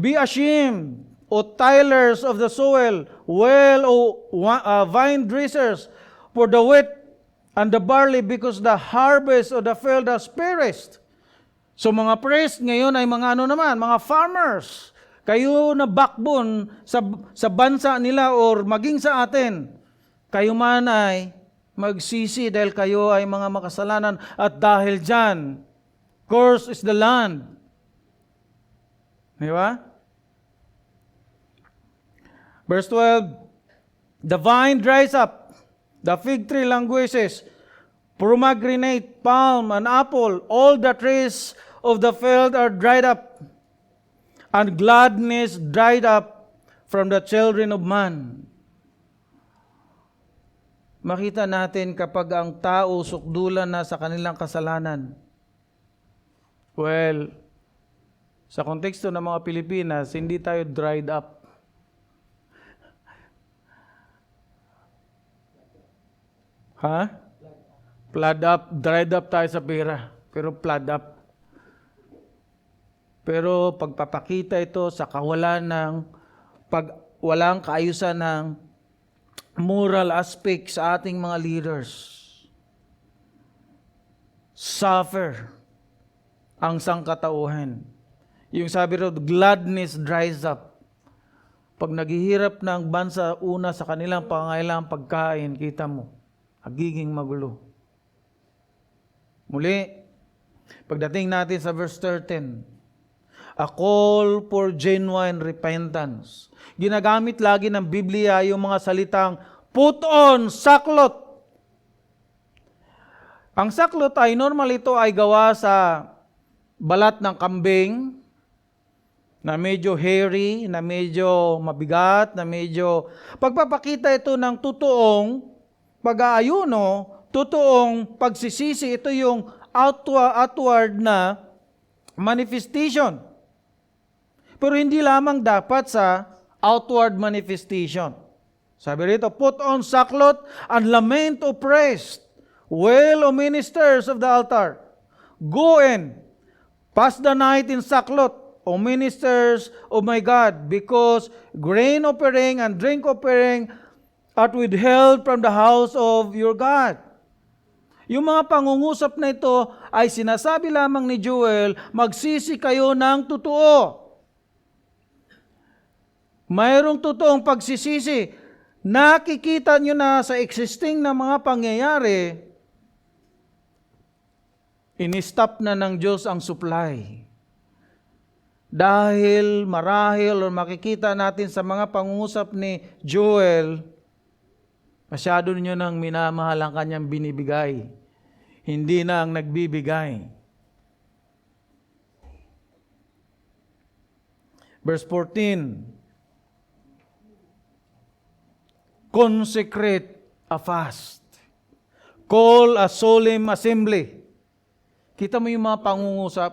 Be ashamed, O tillers of the soil, wail, O vine dressers, for the wheat and the barley, because the harvest of the field has perished. So mga priest ngayon ay mga ano naman, mga farmers. Kayo na backbone sa bansa nila or maging sa atin. Kayo man ay magsisi dahil kayo ay mga makasalanan at dahil dyan, cursed is the land. Di ba? Verse 12, the vine dries up, the fig tree languishes, pomegranate, palm, and apple, all the trees of the field are dried up, and gladness dried up from the children of man. Makita natin kapag ang tao sukdulan na sa kanilang kasalanan. Well, sa konteksto ng mga Pilipinas, hindi tayo dried up. Ha? Flood up, dried up tayo sa pera, pero flood up. Pero pagpapakita ito sa kawalan ng walang kaayusan ng moral aspect sa ating mga leaders. Suffer ang sangkatauhan. Yung sabi ro, gladness dries up. Pag naghihirap ng bansa una sa kanilang pangangailangang pagkain, kita mo, magiging magulo. Muli, pagdating natin sa verse 13, a call for genuine repentance. Ginagamit lagi ng Biblia yung mga salitang put on sackcloth. Ang sackcloth ay normal ito ay gawa sa balat ng kambing na medyo hairy, na medyo mabigat, na medyo pagpapakita ito ng totoong pag-aayuno, totoong pagsisisi. Ito yung outward na manifestation. Pero hindi lamang dapat sa outward manifestation. Sabi rito, put on sackcloth and lament, O priest, wail, O ministers of the altar. Go and pass the night in sackcloth, O ministers of my God, because grain offering and drink offering are withheld from the house of your God. Yung mga pangungusap na ito ay sinasabi lamang ni Joel, magsisi kayo ng totoo. Mayroong totoong pagsisisi. Nakikita nyo na sa existing na mga pangyayari, in-stop na ng Diyos ang supply. Dahil marahil o makikita natin sa mga pangungusap ni Joel, masyado nyo nang minamahal ang kanyang binibigay. Hindi na ang nagbibigay. Verse 14, consecrate a fast. Call a solemn assembly. Kita mo yung mga pangungusap.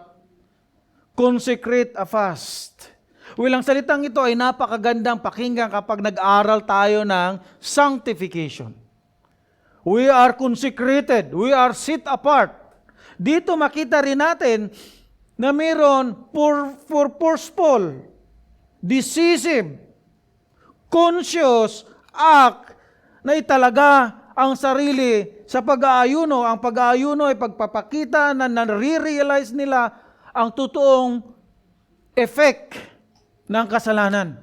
Consecrate a fast. Well, ang salitang ito ay napakagandang pakinggan kapag nag-aral tayo ng sanctification. We are consecrated. We are set apart. Dito makita rin natin na mayroon purposeful, decisive, conscious act na italaga ang sarili sa pag-aayuno. Ang pag-aayuno ay pagpapakita na nare-realize nila ang totoong effect ng kasalanan.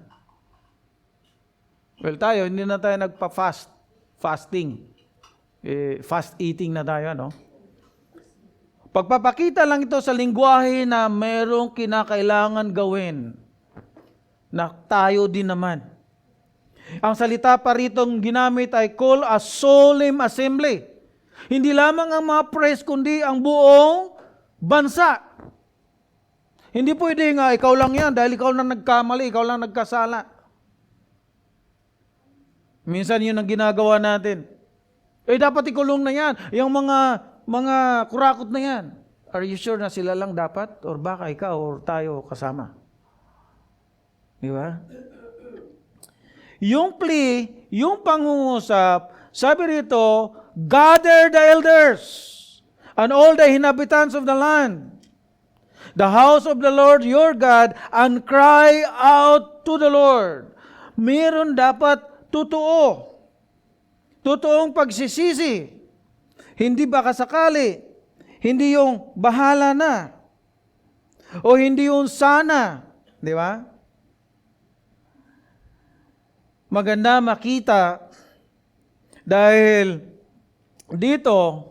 Well, tayo, hindi na tayo fasting. Fast eating na tayo, no? Pagpapakita lang ito sa lingwahe na merong kinakailangan gawin na tayo din naman. Ang salita pa ritong ginamit ay call a solemn assembly. Hindi lamang ang mga press, kundi ang buong bansa. Hindi pwede nga, ikaw lang yan dahil ikaw lang nagkamali, ikaw lang nagkasala. Minsan yun ang ginagawa natin. Dapat ikulong na yan. Yung mga kurakot na yan. Are you sure na sila lang dapat? Or baka ikaw or tayo kasama? Di ba? Yung plea, yung pangungusap, sabi rito, gather the elders and all the inhabitants of the land, the house of the Lord your God, and cry out to the Lord. Meron dapat totoo. Totoong pagsisisi. Hindi baka sakali. Hindi yung bahala na. O hindi yung sana. Di ba? Maganda makita dahil dito,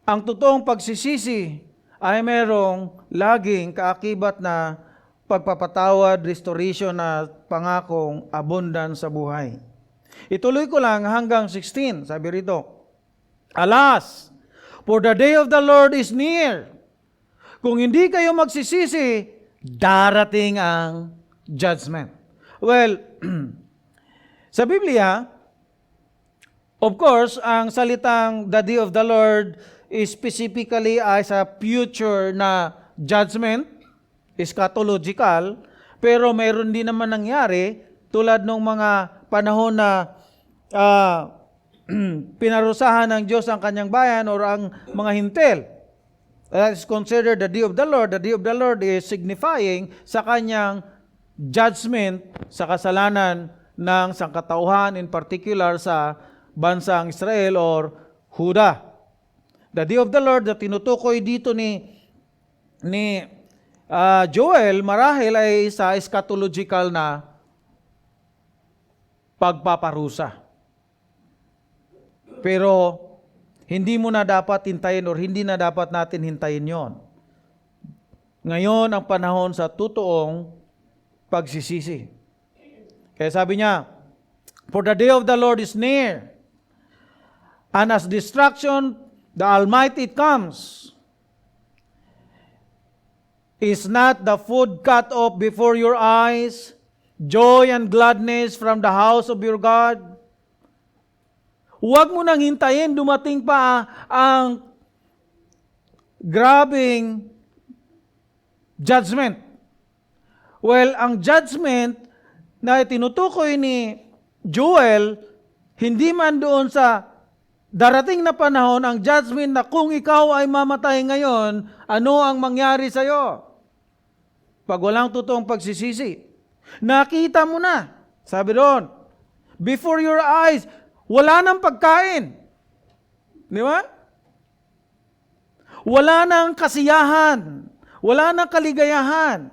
ang totoong pagsisisi ay merong laging kaakibat na pagpapatawad, restoration na pangakong abundance sa buhay. Ituloy ko lang hanggang 16. Sabi rito, alas, for the day of the Lord is near. Kung hindi kayo magsisisi, darating ang judgment. Well, sa Biblia, of course, ang salitang the day of the Lord is specifically as a future na judgment, eschatological, pero mayroon din naman nangyari tulad ng mga panahon na pinarusahan ng Diyos ang kanyang bayan or ang mga hintel. That is considered the day of the Lord. The day of the Lord is signifying sa kanyang judgment sa kasalanan ng sangkatauhan, in particular sa bansang Israel or Huda. The day of the Lord na tinutukoy dito ni Joel marahil ay sa eschatological na pagpaparusa. Pero hindi mo na dapat hintayin or hindi na dapat natin hintayin yon. Ngayon ang panahon sa totoong pagsisisi. Kaya sabi niya, for the day of the Lord is near, and as destruction the Almighty comes. Is not the food cut off before your eyes, joy and gladness from the house of your God? Huwag mo nang hintayin, dumating pa ang grabing judgment. Well, ang judgment na tinutukoy ni Joel, hindi man doon sa darating na panahon ang judgment na kung ikaw ay mamatay ngayon, ano ang mangyari sa iyo? Pag walang totoong pagsisisi. Nakita mo na. Sabi doon, before your eyes, wala nang pagkain. Di ba? Wala nang kasiyahan. Wala nang kaligayahan.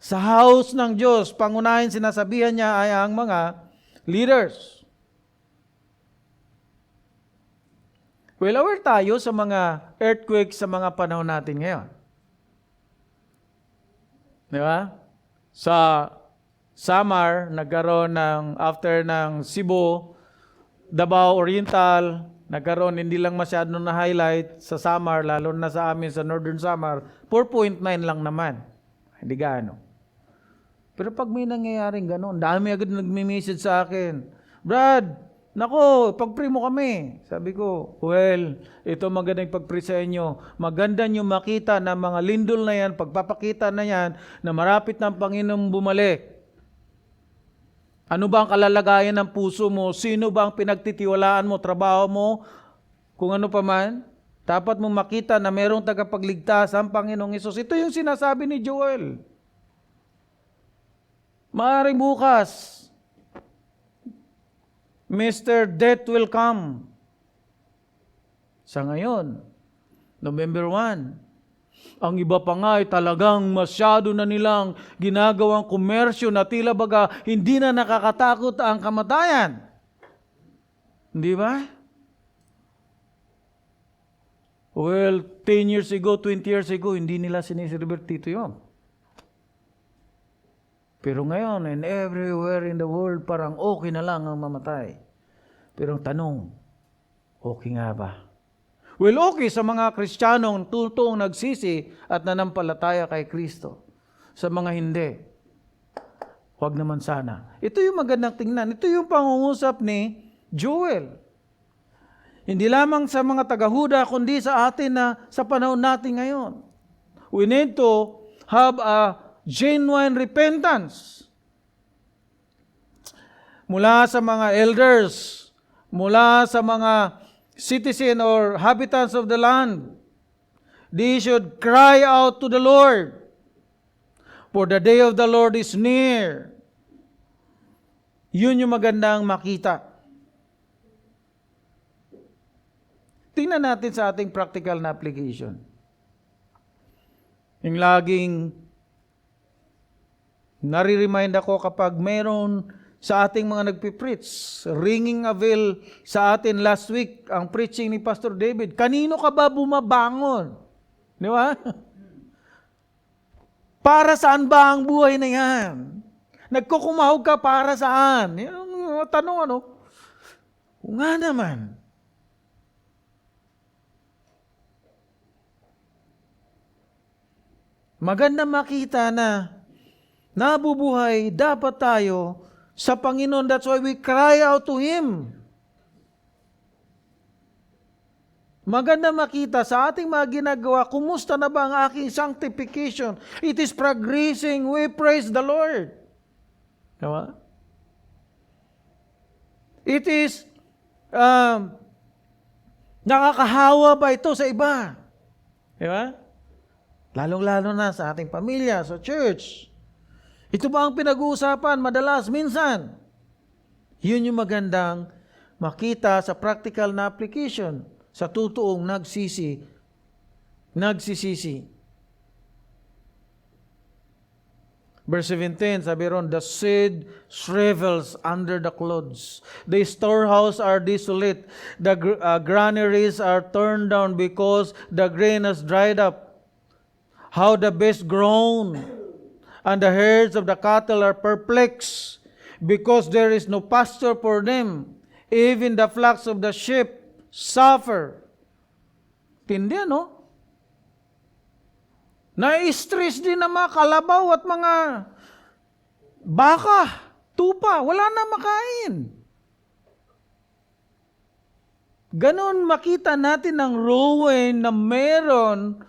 Sa house ng Diyos, pangunahin sinasabihan niya ay ang mga leaders. Well, aware tayo sa mga earthquakes sa mga panahon natin ngayon. Di ba? Sa Samar, nagkaroon after ng Cebu, Davao Oriental, nagkaroon, hindi lang masyado na-highlight sa Samar, lalo na sa amin sa Northern Samar, 4.9 lang naman. Hindi gaano. Pero pag may nangyayaring gano'n, dami agad nagme-message sa akin, Brad, Nako, pag-pray mo kami. Sabi ko, well, ito magandang pag-pray sa inyo. Maganda nyo makita na mga lindol na yan, pagpapakita na yan, na marapit ng Panginoon bumalik. Ano ba ang kalalagayan ng puso mo? Sino ba ang pinagtitiwalaan mo, trabaho mo, kung ano pa man? Dapat mo makita na mayroong tagapagligtas ang Panginoong Hesus. Ito yung sinasabi ni Joel. Maaaring bukas, Mr. Death will come. Sa ngayon, November 1, ang iba pa nga ay talagang masyado na nilang ginagawang komersyo na tila baga hindi na nakakatakot ang kamatayan. Hindi ba? Well, 10 years ago, 20 years ago, hindi nila sinisirbertito yun. Pero ngayon, and everywhere in the world, parang okay na lang ang mamatay. Pero ang tanong, okay nga ba? Well, okay sa mga Kristiyanong totoong nagsisi at nanampalataya kay Kristo. Sa mga hindi, huwag naman sana. Ito yung magandang tingnan. Ito yung pangungusap ni Joel. Hindi lamang sa mga taga-Huda, kundi sa atin na sa panahon natin ngayon. We need to have a genuine repentance mula sa mga elders, mula sa mga citizen or habitants of the land. They should cry out to the Lord, for the day of the Lord is near. Yun yung magandang makita. Tingnan natin sa ating practical na application. Yung laging nare-remind ako kapag meron sa ating mga nagpipreach, ringing a bell sa atin last week, ang preaching ni Pastor David, kanino ka ba bumabangon? Di ba? Para saan ba ang buhay na yan? Nagkukumahog ka para saan? Yung tanong ano? Kung nga naman. Maganda makita na nabubuhay dapat tayo sa Panginoon. That's why we cry out to Him. Maganda makita sa ating mga ginagawa, kumusta na ba ang aking sanctification? It is progressing. We praise the Lord. Diba? It is, nakakahawa ba ito sa iba? Diba? Lalong-lalo na sa ating pamilya, sa church. Ito ba ang pinag-uusapan madalas, minsan? Yun yung magandang makita sa practical na application, sa totoong nagsisisi. Verse 17, sabi ron, the seed shrivels under the clods. The storehouse are desolate. The granaries are turned down because the grain has dried up. How the beasts groan, and the herds of the cattle are perplexed, because there is no pasture for them. Even the flocks of the sheep suffer. Tindi, no? Na-stress din na mga kalabaw at mga baka, tupa, wala na makain. Ganon makita natin ang ruin na meron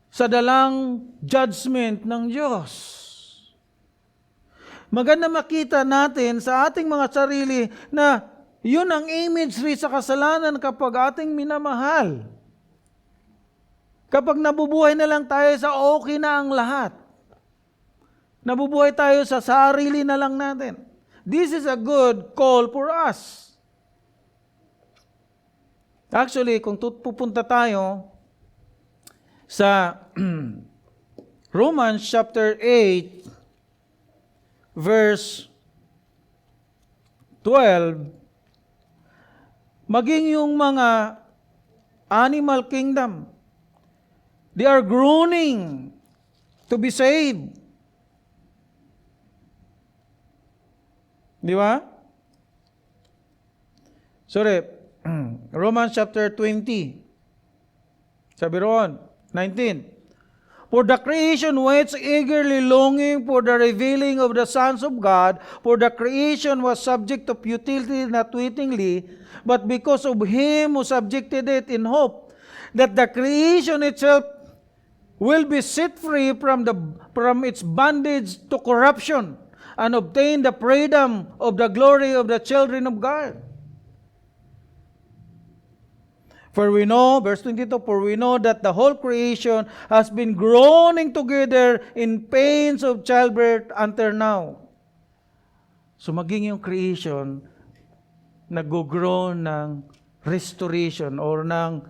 sa dalang judgment ng Diyos. Maganda makita natin sa ating mga sarili na yun ang imagery sa kasalanan kapag ating minamahal. Kapag nabubuhay na lang tayo sa okay na ang lahat. Nabubuhay tayo sa sarili na lang natin. This is a good call for us. Actually, kung pupunta tayo sa Romans chapter 8 verse 12, maging yung mga animal kingdom, they are groaning to be saved. Di ba? Sorry, Romans chapter 20. Sabi roon, 19. For the creation waits eagerly longing for the revealing of the sons of God. For the creation was subject to futility not wittingly, but because of Him who subjected it in hope, that the creation itself will be set free from its bondage to corruption and obtain the freedom of the glory of the children of God. For we know, verse 22, for we know that the whole creation has been groaning together in pains of childbirth until now. So maging yung creation, nag-groan ng restoration or ng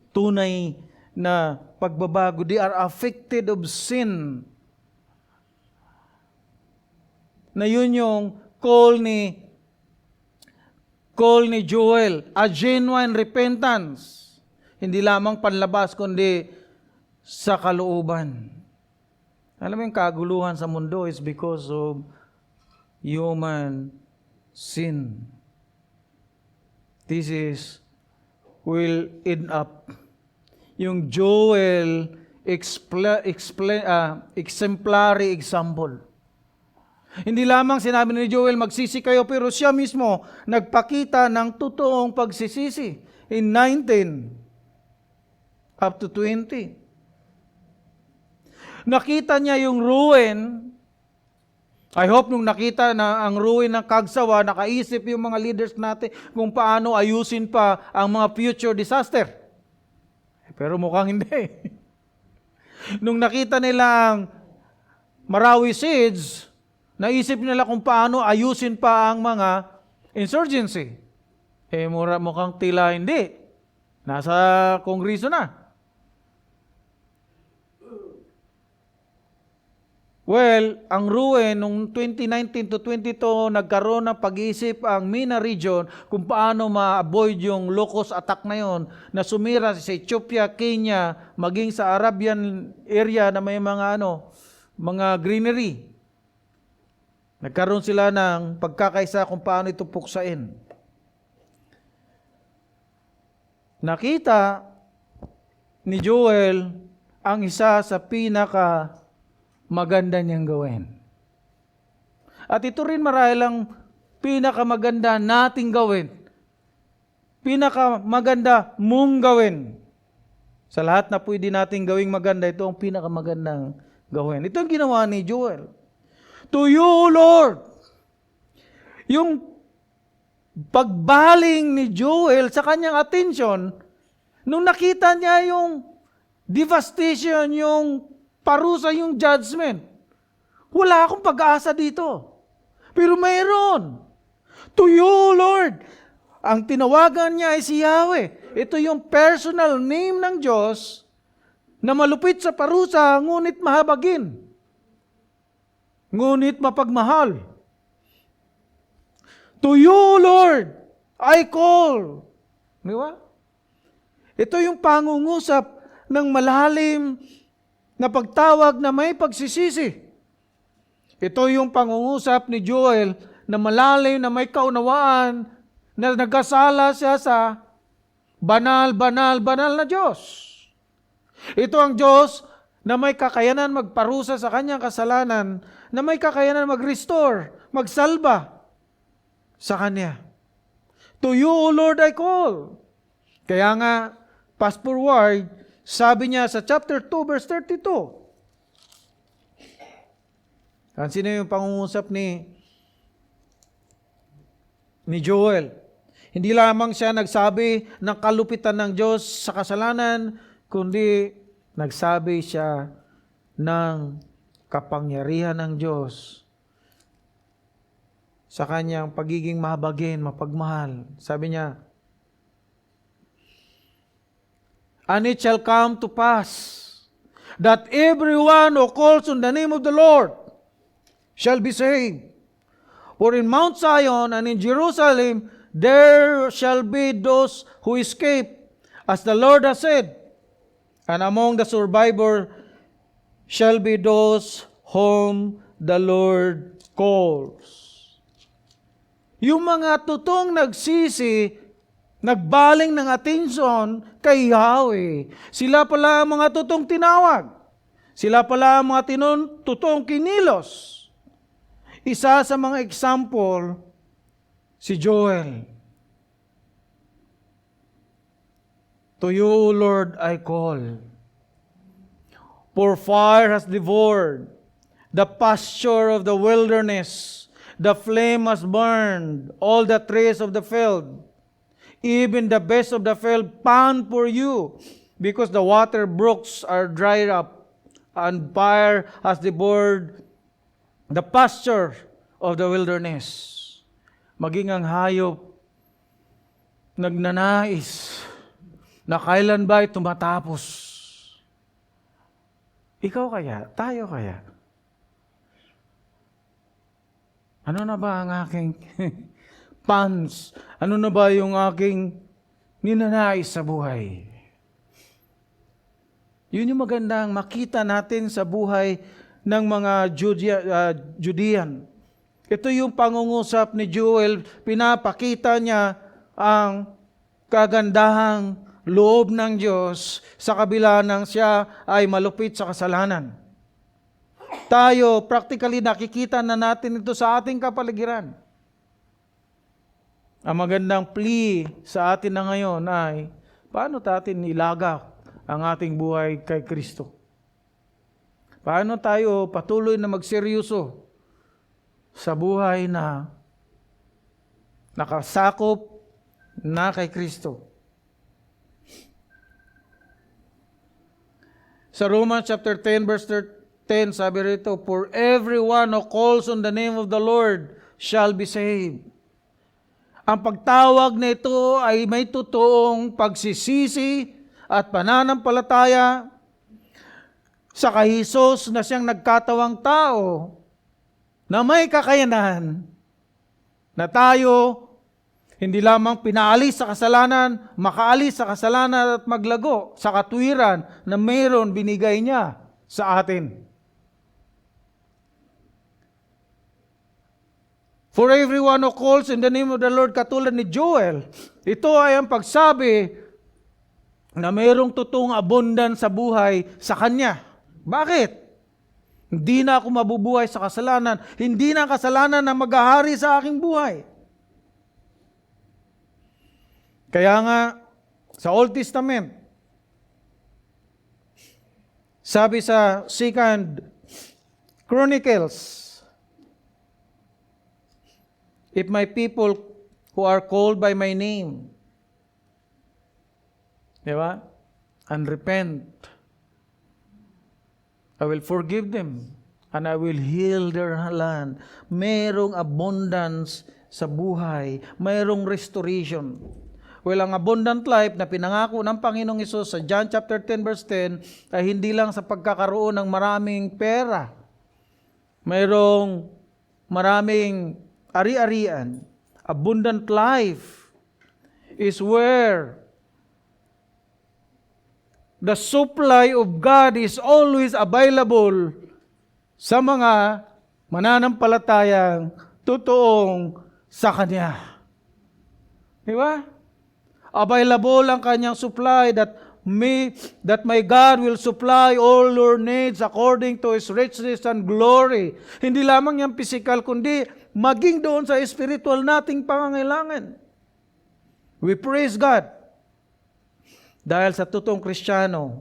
tunay na pagbabago. They are affected of sin. Na yun yung call ni Joel, a genuine repentance. Hindi lamang panlabas, kundi sa kalooban. Alam mo yung kaguluhan sa mundo is because of human sin. This is will end up. Yung Joel exemplary example. Hindi lamang sinabi ni Joel, magsisi kayo, pero siya mismo nagpakita ng totoong pagsisisi in 19 up to 20. Nakita niya yung ruin. I hope nung nakita na ang ruin ng Kagsawa, nakaisip yung mga leaders natin kung paano ayusin pa ang mga future disaster. Pero mukhang hindi. Nung nakita nilang Marawi Siege, naisip nila kung paano ayusin pa ang mga insurgency. Mukhang tila hindi. Nasa kongreso na. Well, ang ruin nung 2019 to 22, nagkaroon ng pag-iisip ang MENA region kung paano ma-avoid yung locust attack na yon na sumira sa Ethiopia, Kenya, maging sa Arabian area na may mga mga greenery. Nagkaroon sila ng pagkakaisa kung paano ito puksain. Nakita ni Joel ang isa sa maganda niyang gawin. At ito rin marahil ang pinakamaganda nating gawin. Pinakamaganda mong gawin. Sa lahat na pwede nating gawing maganda, ito ang pinakamagandang gawin. Ito ang ginawa ni Joel. To you, Lord. Yung pagbaling ni Joel sa kanyang attention, nung nakita niya yung devastation, yung parusa, yung judgment. Wala akong pag-asa dito. Pero mayroon. To you, Lord. Ang tinawagan niya ay si Yahweh. Ito yung personal name ng Diyos na malupit sa parusa, ngunit mahabagin. Ngunit mapagmahal. To you, Lord, I call. Di ba? Ito yung pangungusap ng malalim na pagtawag na may pagsisisi. Ito yung pangungusap ni Joel na malalim na may kaunawaan na nagkasala siya sa banal na Diyos. Ito ang Diyos na may kakayanan magparusa sa kanyang kasalanan, na may kakayanan mag-restore, magsalba sa kanya. To you, O Lord, I call. Kaya nga, fast forward, sabi niya sa chapter 2, verse 32. Sino yung pangungusap ni Joel? Hindi lamang siya nagsabi ng kalupitan ng Diyos sa kasalanan, kundi nagsabi siya ng kapangyarihan ng Diyos sa kanyang pagiging mahabagin, mapagmahal. Sabi niya, and it shall come to pass that everyone who calls on the name of the Lord shall be saved. For in Mount Zion and in Jerusalem there shall be those who escape, as the Lord has said. And among the survivors shall be those whom the Lord calls. Yung mga tutong nagsisi, nagbaling ng atensyon kay Yahweh. Sila pala ang mga tutong tinawag. Sila pala ang mga totoong kinilos. Isa sa mga example, si Joel. To you, Lord, I call. For fire has devoured the pasture of the wilderness. The flame has burned all the trees of the field. Even the best of the field pant for you, because the water brooks are dried up, and fire has devoured the pasture of the wilderness. Maging ang hayop, nagnanais na kailan ba'y tumatapos. Ikaw kaya? Tayo kaya? Ano na ba ang aking plans? Ano na ba yung aking ninanais sa buhay? Yun yung magandang makita natin sa buhay ng mga Judean. Ito yung pangungusap ni Joel, pinapakita niya ang kagandahang loob ng Diyos sa kabila ng siya ay malupit sa kasalanan. Tayo, practically nakikita na natin ito sa ating kapaligiran. Ang magandang plea sa atin na ngayon ay, paano natin ilagak ang ating buhay kay Kristo? Paano tayo patuloy na magseryoso sa buhay na nakasakop na kay Kristo? Sa Romans chapter 10 verse 10, sabi rito, for everyone who calls on the name of the Lord shall be saved. Ang pagtawag na ito ay may totoong pagsisisi at pananampalataya sa kay Jesus na siyang nagkatawang tao na may kakayanan na tayo hindi lamang pinaalis sa kasalanan, makaalis sa kasalanan at maglago sa katwiran na mayroon binigay niya sa atin. For everyone who calls in the name of the Lord, katulad ni Joel, ito ay ang pagsabi na mayroong totoong abundance sa buhay sa Kanya. Bakit? Hindi na ako mabubuhay sa kasalanan. Hindi na kasalanan na maghahari sa aking buhay. Kaya nga, sa Old Testament, sabi sa 2 Chronicles, if my people who are called by my name, di ba? And repent, I will forgive them and I will heal their land. Mayroong abundance sa buhay, mayroong restoration. Well, ang abundant life na pinangako ng Panginoong Hesus sa John chapter 10 verse 10 ay hindi lang sa pagkakaroon ng maraming pera. Mayroong maraming ari-arian. Abundant life is where the supply of God is always available sa mga mananampalatayang totoong sa Kanya. Di ba? Available ang Kanyang supply that my God will supply all your needs according to His riches and glory. Hindi lamang yung physical, kundi maging doon sa spiritual nating pangangailangan. We praise God. Dahil sa totoong Kristiyano,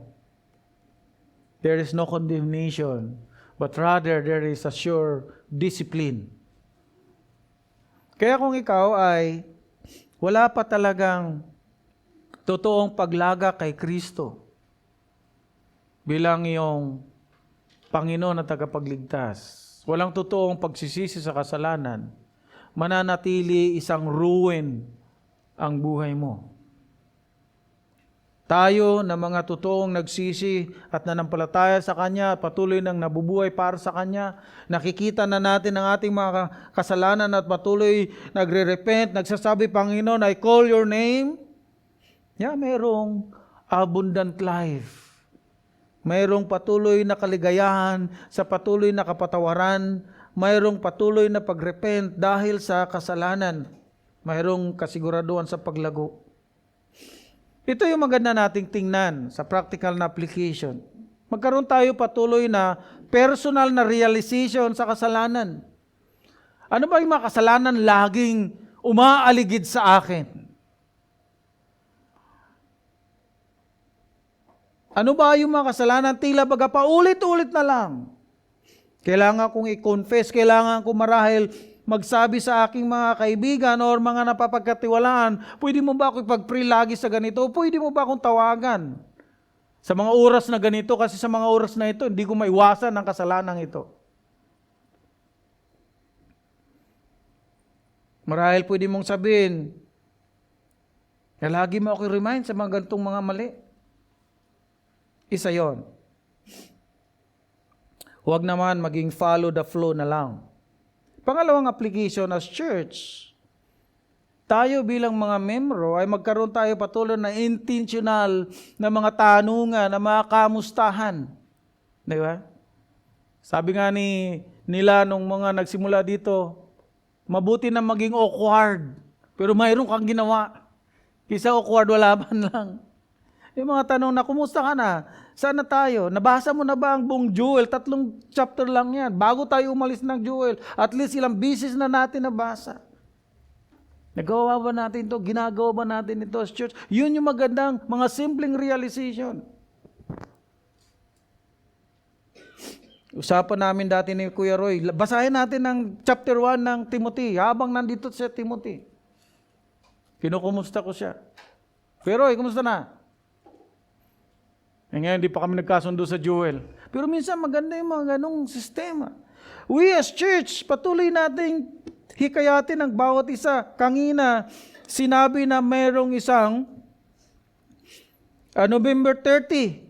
there is no condemnation, but rather there is a sure discipline. Kaya kung ikaw ay wala pa talagang totoong paglaga kay Kristo bilang iyong Panginoon at tagapagligtas, walang totoong pagsisisi sa kasalanan, mananatili isang ruin ang buhay mo. Tayo na mga totoong nagsisi at nanampalataya sa Kanya, patuloy nang nabubuhay para sa Kanya, nakikita na natin ang ating mga kasalanan at patuloy nagre-repent, nagsasabi, Panginoon, I call your name. Mayroong abundant life. Mayroong patuloy na kaligayahan sa patuloy na kapatawaran. Mayroong patuloy na pagrepent dahil sa kasalanan. Mayroong kasiguraduhan sa paglago. Ito yung maganda nating tingnan sa practical na application. Magkaroon tayo patuloy na personal na realization sa kasalanan. Ano ba yung mga kasalanan laging umaaligid sa akin? Ano ba yung mga kasalanan tila baga paulit-ulit na lang? Kailangan kong i-confess, kailangan kong marahil magsabi sa aking mga kaibigan or mga napapagkatiwalaan, pwede mo ba ako ipag-pray lagi sa ganito? Pwede mo ba akong tawagan sa mga oras na ganito? Kasi sa mga oras na ito, hindi ko maiwasan ang kasalanan ito. Marahil pwede mong sabihin, na lagi mo ako remind sa mga ganitong mga mali. Isa yon. Huwag naman maging follow the flow na lang. Pangalawang application as church, tayo bilang mga membro ay magkaroon tayo patuloy na intentional na mga tanungan, na mga kamustahan. Di ba? Sabi nga nila nung mga nagsimula dito, mabuti na maging awkward, pero mayroon kang ginawa. Kisa awkward, wala man lang. Yung mga tanong na, kumusta ka na? Saan na tayo? Nabasa mo na ba ang buong Joel? 3 chapter lang yan. Bago tayo umalis ng Joel, at least ilang beses na natin nabasa. Nagawa ba natin ito? Ginagawa ba natin ito as church? Yun yung magandang mga simpleng realization. Usapan namin dati ni Kuya Roy, basahin natin ng chapter 1 ng Timothy habang nandito sa Timothy. Kinukumusta ko siya. Kuya Roy, kumusta na? Ngayon, hindi pa kami nagkasundo sa Joel. Pero minsan maganda yung mga ganong sistema. We as church, patuloy nating hikayatin ang bawat isa. Kanina, sinabi na mayroong isang November 30.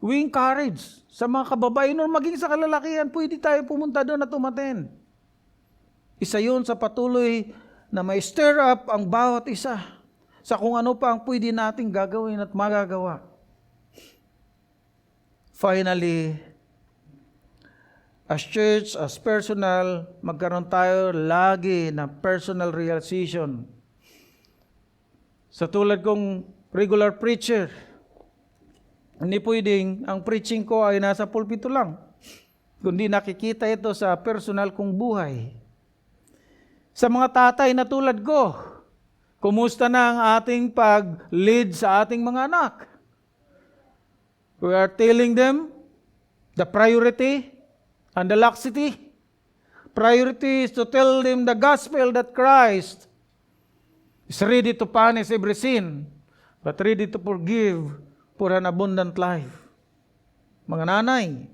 We encourage sa mga kababayan o maging sa kalalakihan, pwede tayo pumunta doon at umaten. Isa yun sa patuloy na may stir up ang bawat isa sa kung ano pa ang pwede nating gagawin at magagawa. Finally, as church, as personal, magkaroon tayo lagi ng personal realization. Sa tulad kong regular preacher, hindi pwedeng ang preaching ko ay nasa pulpito lang, kundi nakikita ito sa personal kong buhay. Sa mga tatay na tulad ko, kumusta na ang ating pag-lead sa ating mga anak? We are telling them the priority and the laxity. Priority is to tell them the gospel that Christ is ready to punish every sin, but ready to forgive for an abundant life. Mga nanay,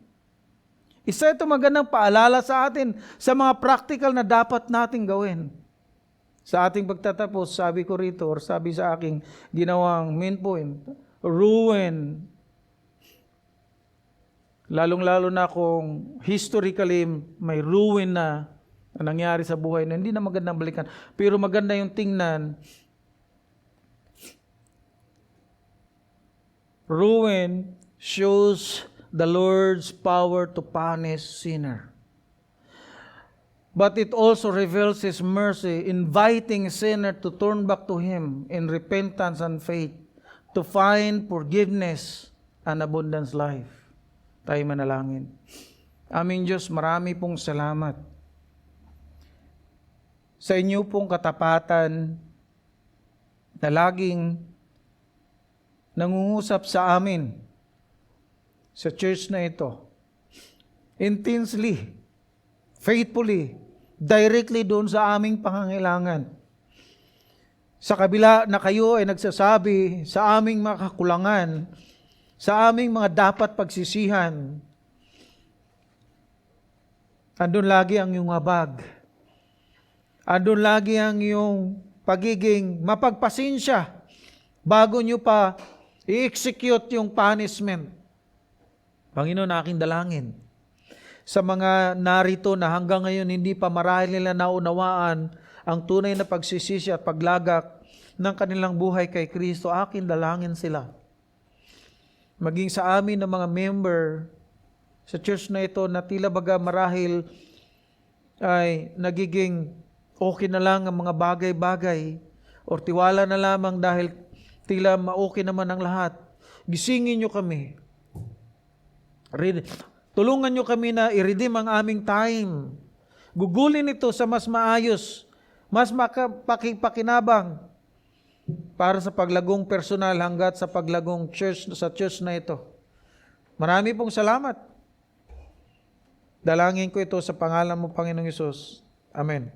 isa ito magandang paalala sa atin sa mga practical na dapat nating gawin. Sa ating pagtatapos, sabi ko rito, or sabi sa aking ginawang main point, ruin. Lalong-lalo na kung historically may ruin na nangyari sa buhay na hindi na magandang balikan. Pero maganda yung tingnan. Ruin shows the Lord's power to punish sinner. But it also reveals His mercy, inviting sinner to turn back to Him in repentance and faith, to find forgiveness and abundant life. Tayo manalangin. Aming Diyos, marami pong salamat sa inyo pong katapatan na laging nangungusap sa amin sa church na ito. Intensely, faithfully, directly doon sa aming pangangailangan. Sa kabila na kayo ay nagsasabi sa aming mga kakulangan, sa aming mga dapat pagsisihan, andun lagi ang iyong habag. Andun lagi ang iyong pagiging mapagpasensya bago nyo pa i-execute yung punishment. Panginoon, aking dalangin sa mga narito na hanggang ngayon hindi pa marahil nila naunawaan ang tunay na pagsisisi at paglagak ng kanilang buhay kay Kristo, aking dalangin sila. Maging sa amin ng mga member sa church na ito na tila baga marahil ay nagiging okay na lang ang mga bagay-bagay o tiwala na lamang dahil tila ma-okay naman ang lahat. Gisingin nyo kami Tulungan nyo kami na i-redeem ang aming time. Gugulin ito sa mas maayos, mas pakinabang para sa paglagong personal hanggat sa paglagong church na ito. Marami pong salamat. Dalangin ko ito sa pangalan mo, Panginoong Hesus. Amen.